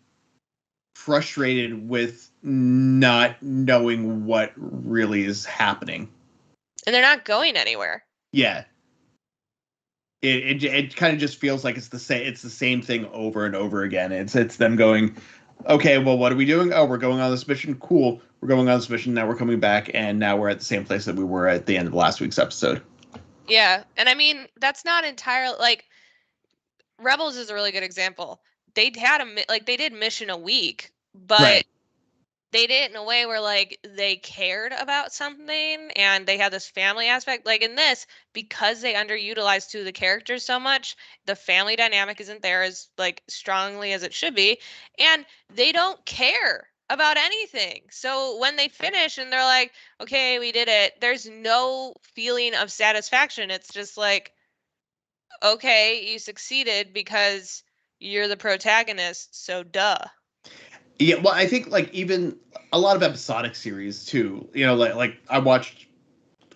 frustrated with not knowing what really is happening. And they're not going anywhere. Yeah. It kind of just feels like it's the same thing over and over again. It's them going, okay, well, what are we doing? Oh, we're going on this mission. Cool. We're going on this mission. Now we're coming back, and now we're at the same place that we were at the end of last week's episode. Yeah. And I mean, that's not entirely like Rebels is a really good example. They had they did mission a week, but Right. they did it in a way where like they cared about something and they had this family aspect. Like in this, because they underutilized two of the characters so much, the family dynamic isn't there as like strongly as it should be, and they don't care about anything. So when they finish and they're like, okay, we did it, there's no feeling of satisfaction. It's just like, okay, you succeeded because you're the protagonist, so duh. Yeah, well, I think like even a lot of episodic series too. You know, like I watched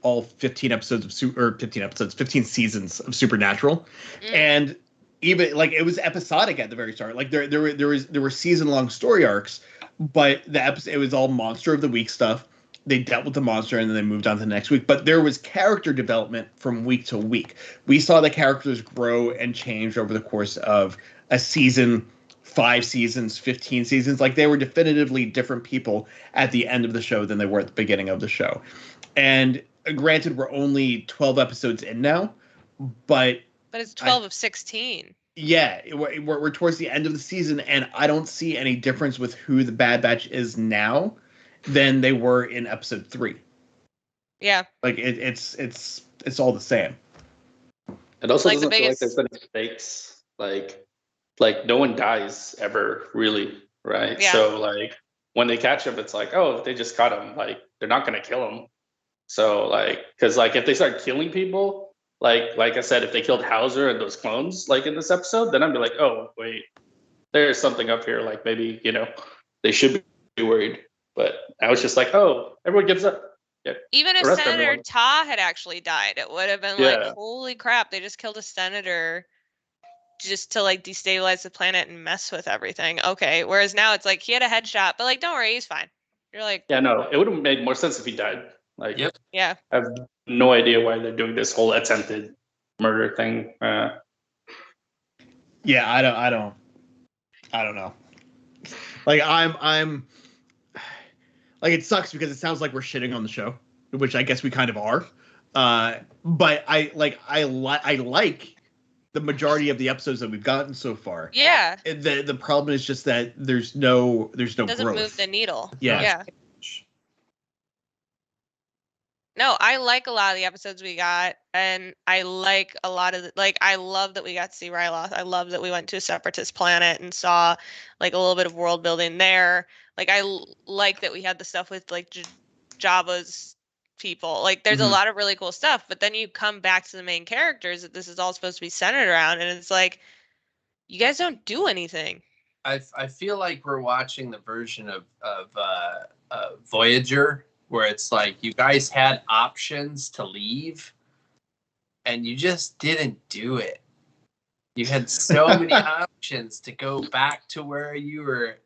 all 15 episodes of 15 seasons of Supernatural, and even like it was episodic at the very start. Like there were season long story arcs, but the episode it was all monster of the week stuff. They dealt with the monster and then they moved on to the next week. But there was character development from week to week. We saw the characters grow and change over the course of a season, 5 seasons, 15 seasons. Like they were definitively different people at the end of the show than they were at the beginning of the show. And granted, we're only 12 episodes in now, but it's 12 of 16. Yeah, we're towards the end of the season, and I don't see any difference with who the Bad Batch is now than they were in episode 3. Yeah, like it's all the same. It also Like the doesn't feel like biggest- there's any stakes. Like no one dies ever, really, right? Yeah. So like when they catch him, it's like, oh, they just caught him. Like they're not gonna kill him. So like, because like if they start killing people, like I said, if they killed Hauser and those clones, like in this episode, then I'd be like, oh wait, there's something up here. Like maybe they should be worried. But I was just like, oh, everyone gives up. Yeah. Even if Arrest Senator everyone. Ta had actually died, it would have been like, Yeah. holy crap, they just killed a senator just to like destabilize the planet and mess with everything. Okay. Whereas now it's like he had a headshot, but like, don't worry, he's fine. You're like, Yeah, no, it would have made more sense if he died. Like, Yep. yeah. I have no idea why they're doing this whole attempted murder thing. Yeah, I don't know. Like I'm like it sucks because it sounds like we're shitting on the show, which I guess we kind of are. But I like the majority of the episodes that we've gotten so far. Yeah. The problem is just that there's no Doesn't growth. move the needle. Yeah. Yeah. No, I like a lot of the episodes we got, and I like a lot of I love that we got to see Ryloth. I love that we went to a separatist planet and saw like a little bit of world building there. Like like that we had the stuff with like Jabba's people. Like there's a Mhm. lot of really cool stuff, but then you come back to the main characters that this is all supposed to be centered around, and it's like you guys don't do anything. I feel like we're watching the version of Voyager, where it's like you guys had options to leave and you just didn't do it. You had so many options to go back to where you were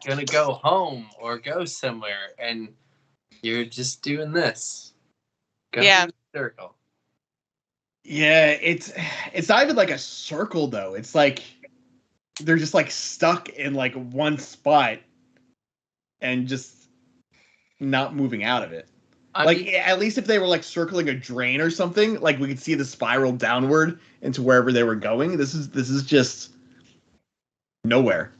gonna go home or go somewhere, and you're just doing this. Go Yeah. through the circle. Yeah, it's not even like a circle though. It's like they're just like stuck in like one spot and just not moving out of it. I Like mean, at least if they were like circling a drain or something, like we could see the spiral downward into wherever they were going. This is just nowhere.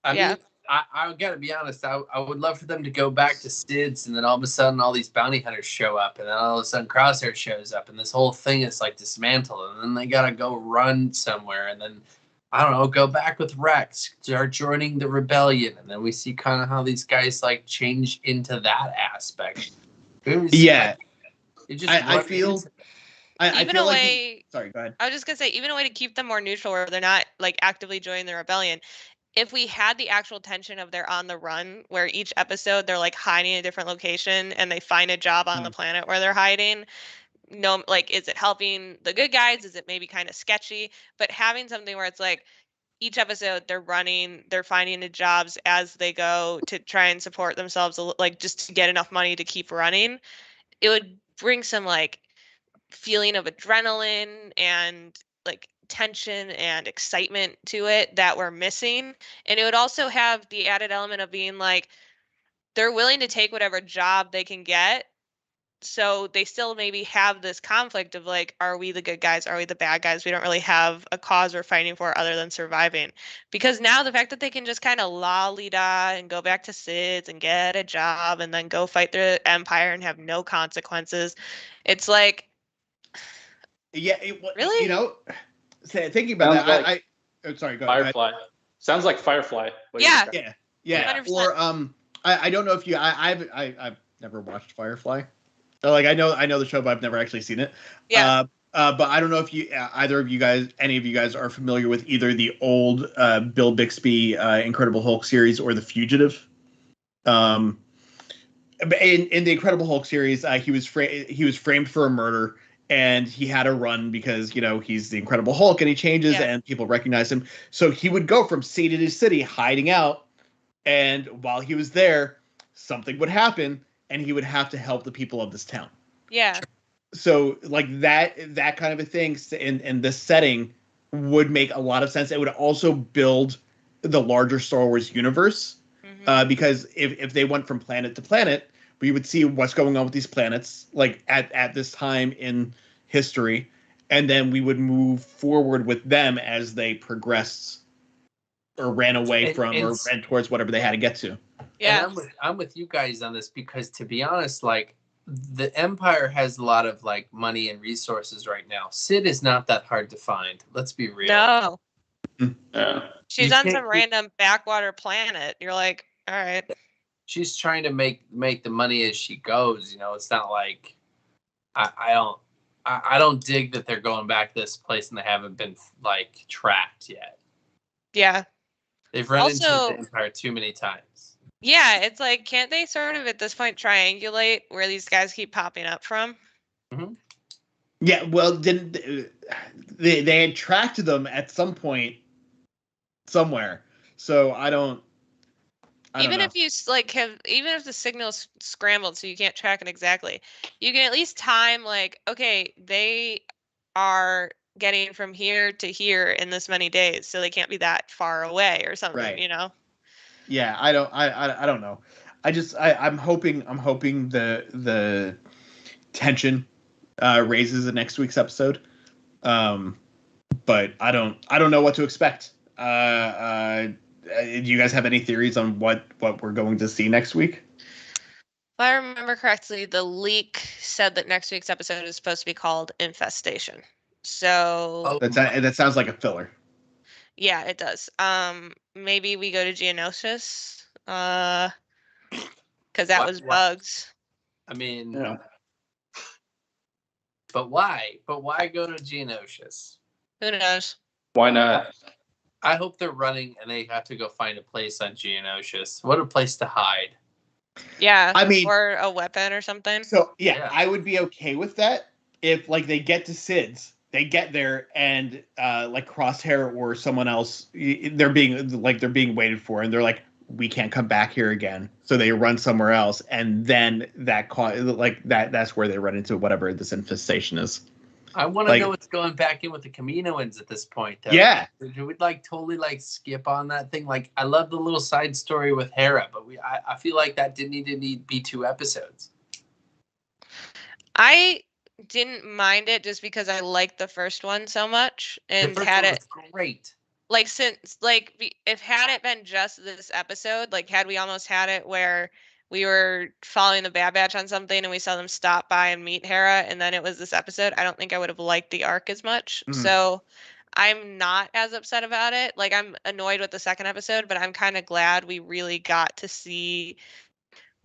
Yeah. mean, I gotta be honest. I would love for them to go back to Sid's, and then all of a sudden, all these bounty hunters show up, and then all of a sudden, Crosshair shows up, and this whole thing is like dismantled, and then they gotta go run somewhere, and then I don't know, go back with Rex, start joining the rebellion, and then we see kind of how these guys like change into that aspect. Yeah, it just I feel. I Even feel a like way, sorry, go ahead. I was just gonna say, even a way to keep them more neutral, where they're not like actively joining the rebellion. If we had the actual tension of they're on the run, where each episode they're like hiding in a different location and they find a job on the planet where they're hiding, no, like, is it helping the good guys? Is it maybe kind of sketchy? But having something where it's like each episode they're finding the jobs as they go to try and support themselves, like just to get enough money to keep running, it would bring some like feeling of adrenaline and like tension and excitement to it that we're missing. And it would also have the added element of being like they're willing to take whatever job they can get, so they still maybe have this conflict of like, are we the good guys, are we the bad guys? We don't really have a cause we're fighting for other than surviving. Because now the fact that they can just kind of lolly-da and go back to SIDS and get a job and then go fight the Empire and have no consequences, it's like, Yeah, really? You know, thinking about Sounds that, like oh, sorry, go ahead. Firefly. Sounds like Firefly. what you Yeah. described. Yeah. 100%. Or I don't know if I've never watched Firefly. So, like, I know the show, but I've never actually seen it. Yeah. But I don't know if any of you guys are familiar with either the old Bill Bixby Incredible Hulk series or the Fugitive. In the Incredible Hulk series, he was framed for a murder, and he had to run because he's the Incredible Hulk and he changes and people recognize him. So he would go from city to city hiding out, and while he was there, something would happen, and he would have to help the people of this town. Yeah. So like that kind of a thing in this setting would make a lot of sense. It would also build the larger Star Wars universe, because if they went from planet to planet, we would see what's going on with these planets like at this time in history, and then we would move forward with them as they progressed or ran away from or ran towards whatever they had to get to. Yeah. And I'm with you guys on this, because to be honest, like the Empire has a lot of like money and resources right now. Sid is not that hard to find. Let's be real. No. Yeah. She's on some random backwater planet. You're like, all right. She's trying to make the money as she goes. It's not like I don't dig that they're going back to this place and they haven't been like tracked yet. Yeah. They've run into the Empire too many times. Yeah, it's like, can't they sort of at this point triangulate where these guys keep popping up from? Mm-hmm. Yeah, well, didn't they had tracked them at some point somewhere? So I don't Even know. if you like even if the signal's scrambled so you can't track it exactly, you can at least time like, okay, they are getting from here to here in this many days, so they can't be that far away or something, right. Yeah, I don't know. I'm hoping the tension raises in next week's episode. But I don't know what to expect. Do you guys have any theories on what we're going to see next week? If I remember correctly, the leak said that next week's episode is supposed to be called Infestation. So that sounds like a filler. Yeah, it does. Maybe we go to Geonosis, because that was bugs. I mean, Yeah. But why? But why go to Geonosis? Who knows? Why not? I hope they're running and they have to go find a place on Geonosis. What a place to hide. Yeah, I mean, or a weapon or something. So yeah, I would be okay with that if like they get to SIDS, they get there and like Crosshair or someone else, they're being waited for, and they're like, we can't come back here again, so they run somewhere else, and then that's where they run into whatever this infestation is. I want to know what's going back in with the Kaminoans at this point, though. Yeah. Do we totally skip on that thing? Like, I love the little side story with Hera, but I feel like that didn't need to be 2 episodes. I didn't mind it just because I liked the first one so much and had it great. Like, since if had it been just this episode, like had we almost had it where we were following the Bad Batch on something and we saw them stop by and meet Hera, and then it was this episode, I don't think I would have liked the arc as much. Mm-hmm. So I'm not as upset about it. Like, I'm annoyed with the second episode, but I'm kind of glad we really got to see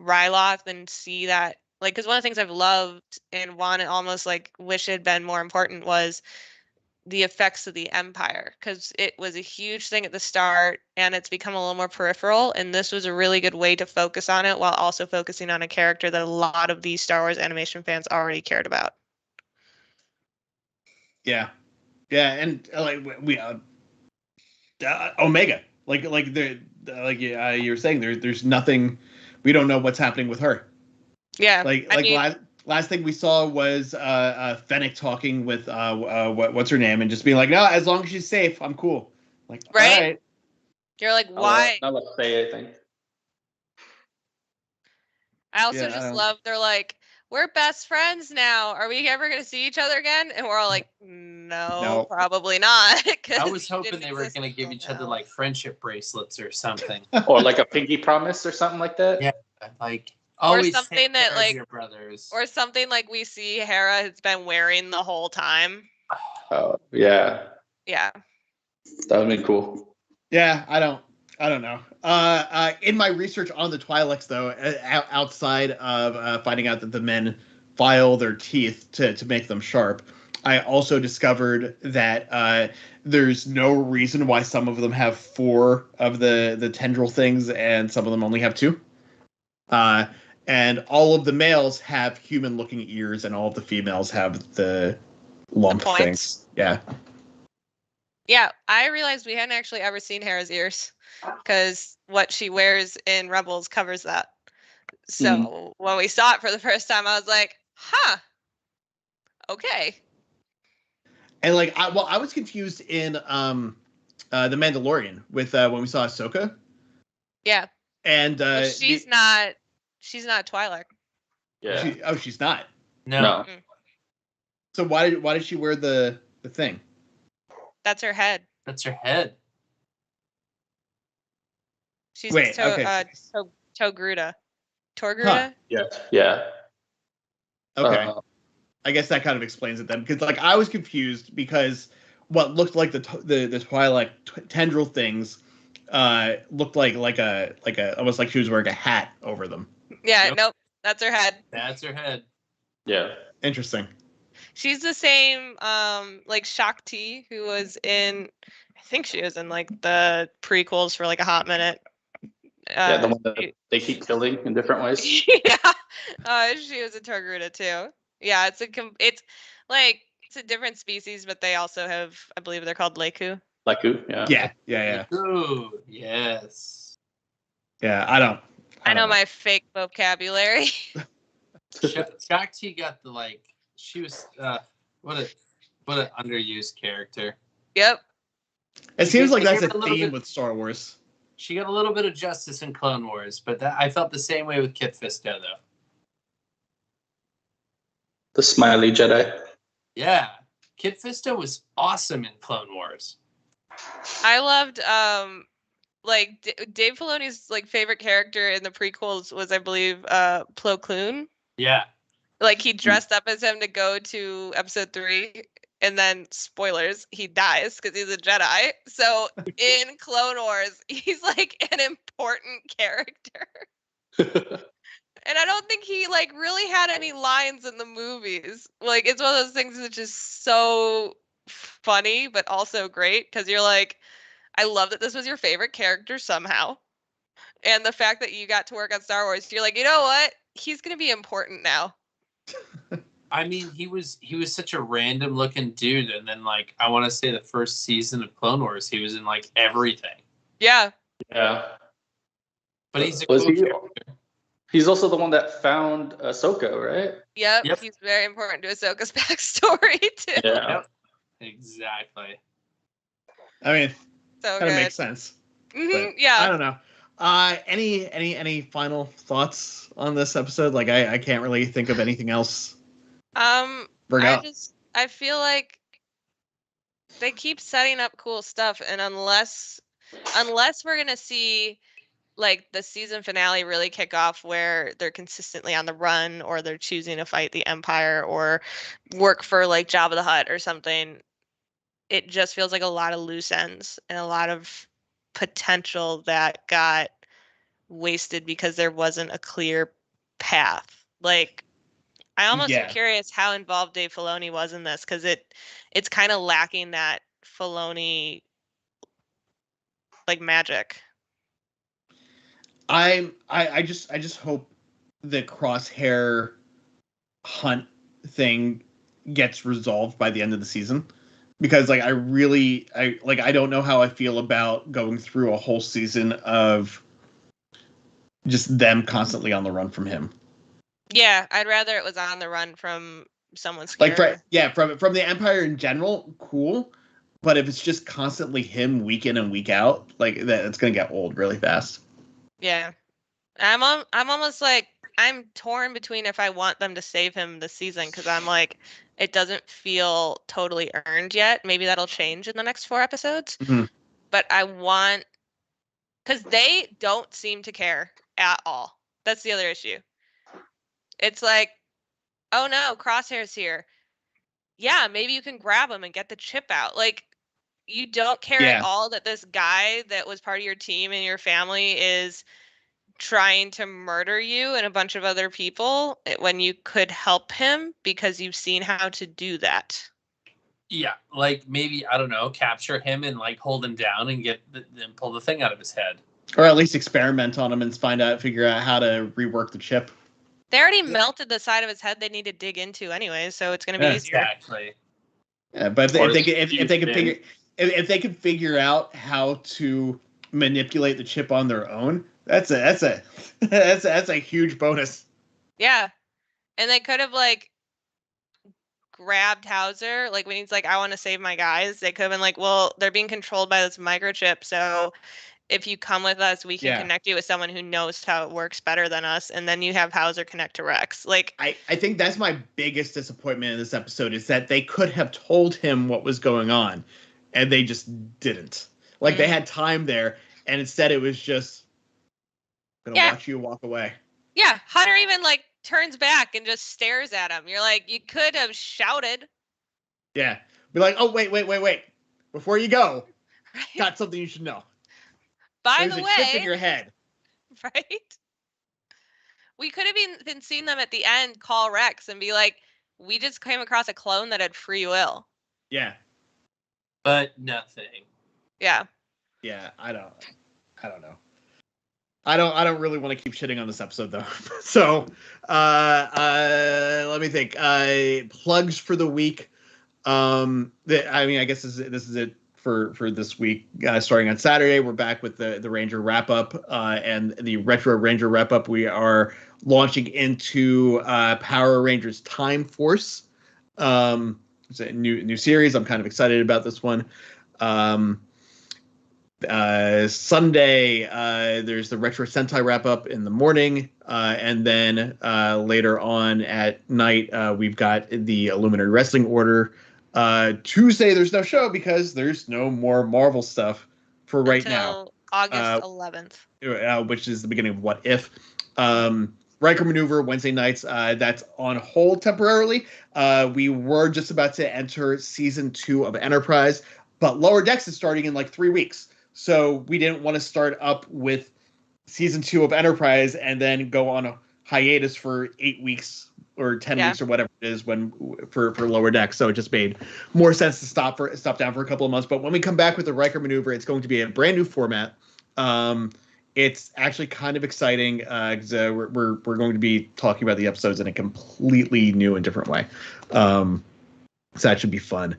Ryloth and see that, like, because one of the things I've loved and wanted, almost like wish it had been more important, was the effects of the Empire, because it was a huge thing at the start and it's become a little more peripheral, and this was a really good way to focus on it while also focusing on a character that a lot of these Star Wars animation fans already cared about. Yeah, and we Omega, you were saying, there's nothing. We don't know what's happening with her. Yeah, Last thing we saw was Fennec talking with what's her name, and just being like, no, as long as she's safe, I'm cool. Like, right? All right. You're like, why? Not let's say, I think. I also just love, they're like, we're best friends now. Are we ever going to see each other again? And we're all like, no. Probably not. I was hoping they were going to give each other like friendship bracelets or something. Or like a pinky promise or something like that. Yeah, like always or something that like your brothers. Or something like we see Hera has been wearing the whole time. Oh, yeah. Yeah. That would be cool. Yeah, I don't know. In my research on the Twi'leks, though, outside of finding out that the men file their teeth to make them sharp, I also discovered that there's no reason why some of them have 4 of the tendril things and some of them only have 2. And all of the males have human-looking ears, and all of the females have the lump things. Yeah. Yeah, I realized we hadn't actually ever seen Hera's ears, because what she wears in Rebels covers that. So when we saw it for the first time, I was like, huh, okay. And like, I was confused in The Mandalorian with when we saw Ahsoka. Yeah. And she's not Twi'lek. Yeah. She's not. No. So why did she wear the thing? That's her head. That's her head. She's Togruta. Torgruta? Huh. Yeah. Okay. I guess that kind of explains it then, because like I was confused because what looked like the Twi'lek tendril things looked like almost like she was wearing a hat over them. Yeah, nope. That's her head. That's her head. Yeah. Interesting. She's the same like Shakti, who was in, I think she was in like the prequels for like a hot minute. Yeah, the one that they keep killing in different ways. Yeah. She was a Torgruta too. Yeah, it's a different species, but they also have, I believe they're called Leku. Leku, yeah. Yeah. Ooh, yes. Yeah, I know my fake vocabulary. Shakti got the like. She was what an underused character. Yep. It seems like that's a theme with Star Wars. She got a little bit of justice in Clone Wars, but I felt the same way with Kit Fisto though. The smiley Jedi. Yeah, Kit Fisto was awesome in Clone Wars. I loved like Dave Filoni's like favorite character in the prequels was, I believe, Plo Koon. Yeah. Like he dressed up as him to go to episode 3, and then spoilers, he dies because he's a Jedi. So in Clone Wars, he's like an important character. And I don't think he like really had any lines in the movies. Like it's one of those things that's just so funny, but also great because you're like, I love that this was your favorite character somehow. And the fact that you got to work on Star Wars, you're like, you know what? He's going to be important now. I mean, he was such a random looking dude, and then like I want to say the first season of Clone Wars, he was in like everything. Yeah. Yeah. But he's a cool character. He's also the one that found Ahsoka, right? Yep. He's very important to Ahsoka's backstory too. Yeah. Yep. Exactly. I mean, so kind of makes sense. Mm-hmm, yeah. I don't know. Any final thoughts on this episode? Like I can't really think of anything else. I feel like they keep setting up cool stuff, and unless we're gonna see like the season finale really kick off where they're consistently on the run, or they're choosing to fight the Empire or work for like Jabba the Hutt or something, it just feels like a lot of loose ends and a lot of potential that got wasted because there wasn't a clear path. Like I almost am curious how involved Dave Filoni was in this, because it's kind of lacking that Filoni like magic. I just hope the Crosshair Hunt thing gets resolved by the end of the season. because like I don't know how I feel about going through a whole season of just them constantly on the run from him. Yeah, I'd rather it was on the run from someone Like scarier. from the Empire in general, cool. But if it's just constantly him week in and week out, like that, it's gonna get old really fast. Yeah. I'm almost like I'm torn between if I want them to save him this season because I'm like it doesn't feel totally earned yet. Maybe that'll change in the next 4 episodes. Mhm. But I want because they don't seem to care at all. That's the other issue. It's like, oh no, Crosshair's here. Yeah, maybe you can grab him and get the chip out. Like you don't care at Yeah. all that this guy that was part of your team and your family is trying to murder you and a bunch of other people when you could help him because you've seen how to do that. Yeah, like maybe I don't know, capture him and like hold him down and and pull the thing out of his head, Or at least experiment on him and figure out how to rework the chip. They already melted the side of his head they need to dig into anyway, so it's going to be easier. Exactly. Yeah, but if they could figure out how to manipulate the chip on their own, that's a huge bonus. Yeah. And they could have like grabbed Hauser, like when he's like, I want to save my guys, they could have been like, well, they're being controlled by this microchip, so if you come with us, we can connect you with someone who knows how it works better than us, and then you have Hauser connect to Rex. Like I think that's my biggest disappointment in this episode is that they could have told him what was going on, and they just didn't. Like they had time there, and instead it was just gonna watch you walk away. Yeah, Hunter even like turns back and just stares at him. You're like, you could have shouted. Yeah, be like, oh wait, before you go, Right? got something you should know. By There's the a way, chip in your head. Right? We could have even seen them at the end call Rex and be like, we just came across a clone that had free will. Yeah. But nothing. Yeah. Yeah, I don't know. I don't really want to keep shitting on this episode though. So, let me think. Plugs for the week. I guess this is it for this week. Starting on Saturday, we're back with the Ranger wrap up and the Retro Ranger wrap up. We are launching into Power Rangers Time Force. It's a new series. I'm kind of excited about this one. Sunday, there's the Retro Sentai wrap up in the morning, and then later on at night, we've got the Illuminerdi Wrestling Order. Tuesday, there's no show because there's no more Marvel stuff for right now. August 11th, which is the beginning of What If. Riker Maneuver Wednesday nights. That's on hold temporarily. We were just about to enter season 2 of Enterprise, but Lower Decks is starting in like 3 weeks. So we didn't want to start up with season 2 of Enterprise and then go on a hiatus for 8 weeks or 10 weeks or whatever it is for Lower Decks. So it just made more sense to stop down for a couple of months. But when we come back with the Riker Maneuver, it's going to be a brand new format. It's actually kind of exciting because we're going to be talking about the episodes in a completely new and different way. So that should be fun.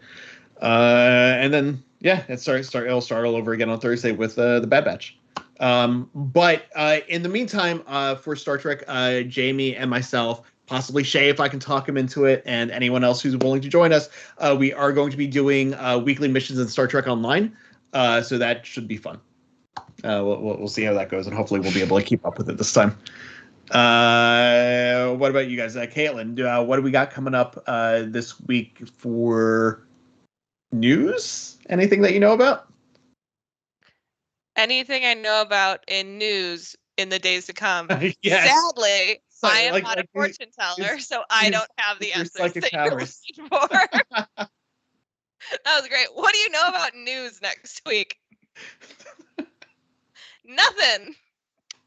And then it'll start all over again on Thursday with the Bad Batch. But in the meantime, for Star Trek, Jamie and myself, possibly Shay, if I can talk him into it, and anyone else who's willing to join us, we are going to be doing weekly missions in Star Trek Online. So that should be fun. We'll see how that goes, and hopefully we'll be able to keep up with it this time. What about you guys? Caitlin, what do we got coming up this week for news? Anything that you know about? Anything I know about in news in the days to come. Yes. Sadly, I am not a fortune teller, so I don't have the answers that you're looking for. That was great. What do you know about news next week? Nothing.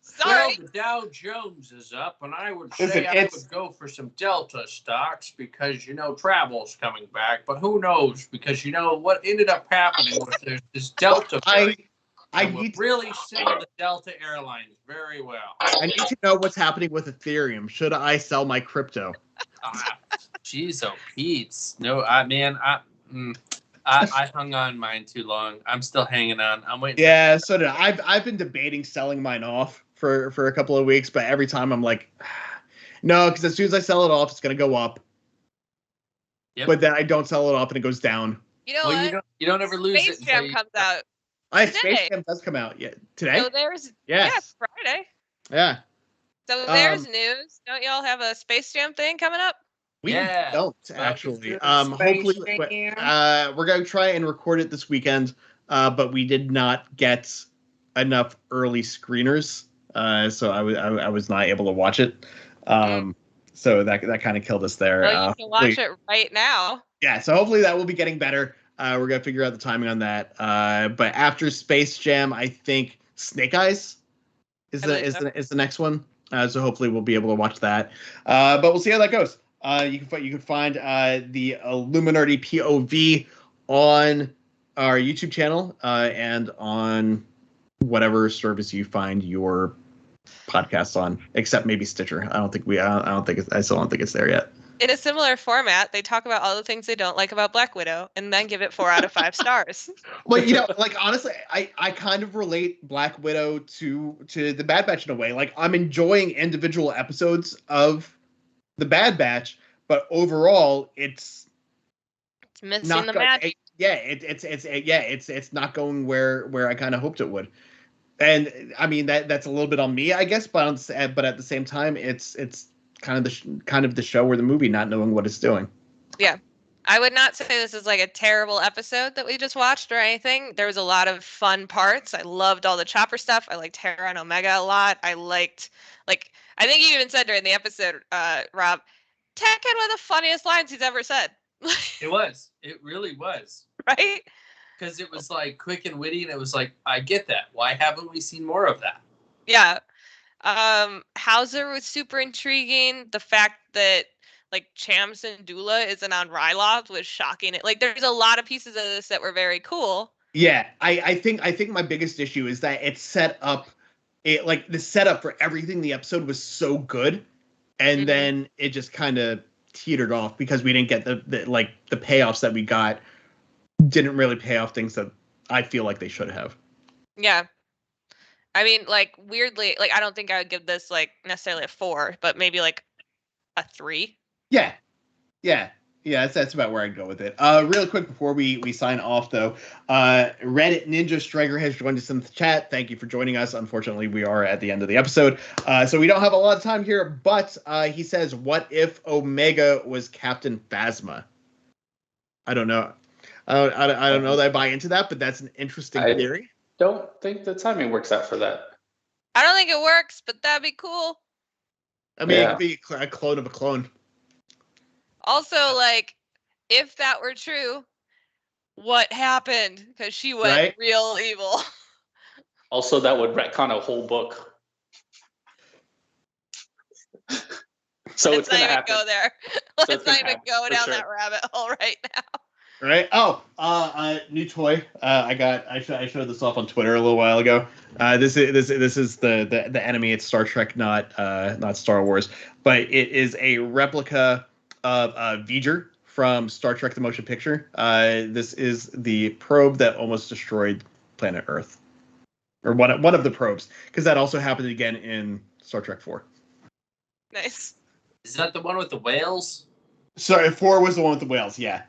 Sorry. Well, the Dow Jones is up, and I would say I would go for some Delta stocks because, travel's coming back. But who knows? Because, what ended up happening was there's this Delta variant. I need to really sell the Delta Airlines very well. I need to know what's happening with Ethereum. Should I sell my crypto? Jeez, oh, Pete's. No, I hung on mine too long. I'm still hanging on. I'm waiting. Yeah, so did I. I've been debating selling mine off for a couple of weeks, but every time I'm like, no, because as soon as I sell it off, it's gonna go up. Yep. But then I don't sell it off and it goes down. You know Well, what? you don't ever lose Space it. Jam comes out. Space Today. Jam does come out today. So there's Yes. Friday. Yeah. So there's news. Don't y'all have a Space Jam thing coming up? We Yeah. don't actually. Hopefully, we're gonna try and record it this weekend. But we did not get enough early screeners, so I was not able to watch it. So that kind of killed us there. Well, you can watch it right now. Yeah, so hopefully that will be getting better. We're gonna figure out the timing on that. But after Space Jam, I think Snake Eyes is the next one. So hopefully we'll be able to watch that. But we'll see how that goes. You can find the Illuminerdi POV on our YouTube channel and on whatever service you find your podcasts on, except maybe Stitcher. I still don't think it's there yet. In a similar format, they talk about all the things they don't like about Black Widow and then give it 4 out of 5 stars. Well, honestly, I kind of relate Black Widow to the Bad Batch in a way. Like, I'm enjoying individual episodes of the Bad Batch, but overall, it's missing the magic. It's not going where I kind of hoped it would. And I mean that's a little bit on me, I guess, but at the same time, it's kind of the show or the movie not knowing what it's doing. Yeah. I would not say this is like a terrible episode that we just watched or anything. There was a lot of fun parts. I loved all the Chopper stuff. I liked Hera and Omega a lot. I liked, I think you even said during the episode, Rob, Tech had one of the funniest lines he's ever said. It was. It really was. Right? Because it was like quick and witty, and it was like, I get that. Why haven't we seen more of that? Yeah. Hauser was super intriguing. The fact that Cham Syndulla isn't on Ryloth was shocking. There's a lot of pieces of this that were very cool. Yeah, I think my biggest issue is that it set up the setup for everything the episode was so good, and then it just kind of teetered off because we didn't get the payoffs that we got didn't really pay off things that I feel like they should have. Yeah. I mean, weirdly, I don't think I would give this necessarily a 4, but maybe a 3. Yeah. That's about where I'd go with it. Real quick before we sign off, though, Reddit Ninja Striker has joined us in the chat. Thank you for joining us. Unfortunately, we are at the end of the episode, so we don't have a lot of time here. But he says, "What if Omega was Captain Phasma?" I don't know. I don't know that I buy into that, but that's an interesting theory. Don't think the timing works out for that. I don't think it works, but that'd be cool. I mean, it could be a clone of a clone. Also, if that were true, what happened? Because she went real evil. Also, that would retcon a whole book. So it's going to happen. Go there. Let's not even go down that rabbit hole right now. Right. Oh, new toy. I showed this off on Twitter a little while ago. This is the enemy. It's Star Trek, not Star Wars, but it is a replica of V'ger from Star Trek: The Motion Picture. This is the probe that almost destroyed planet Earth, or one of the probes, because that also happened again in Star Trek 4. Nice. Is that the one with the whales? Sorry, 4 was the one with the whales. Yeah.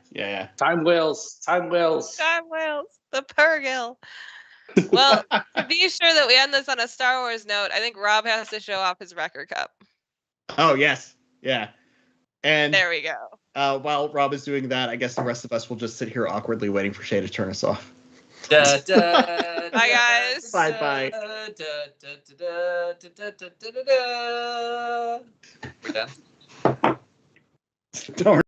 Time whales. The Purrgil. Well, to be sure that we end this on a Star Wars note, I think Rob has to show off his record cup. Oh, yes. Yeah. And there we go. While Rob is doing that, I guess the rest of us will just sit here awkwardly waiting for Shay to turn us off. Bye, guys. Bye. We're done. Don't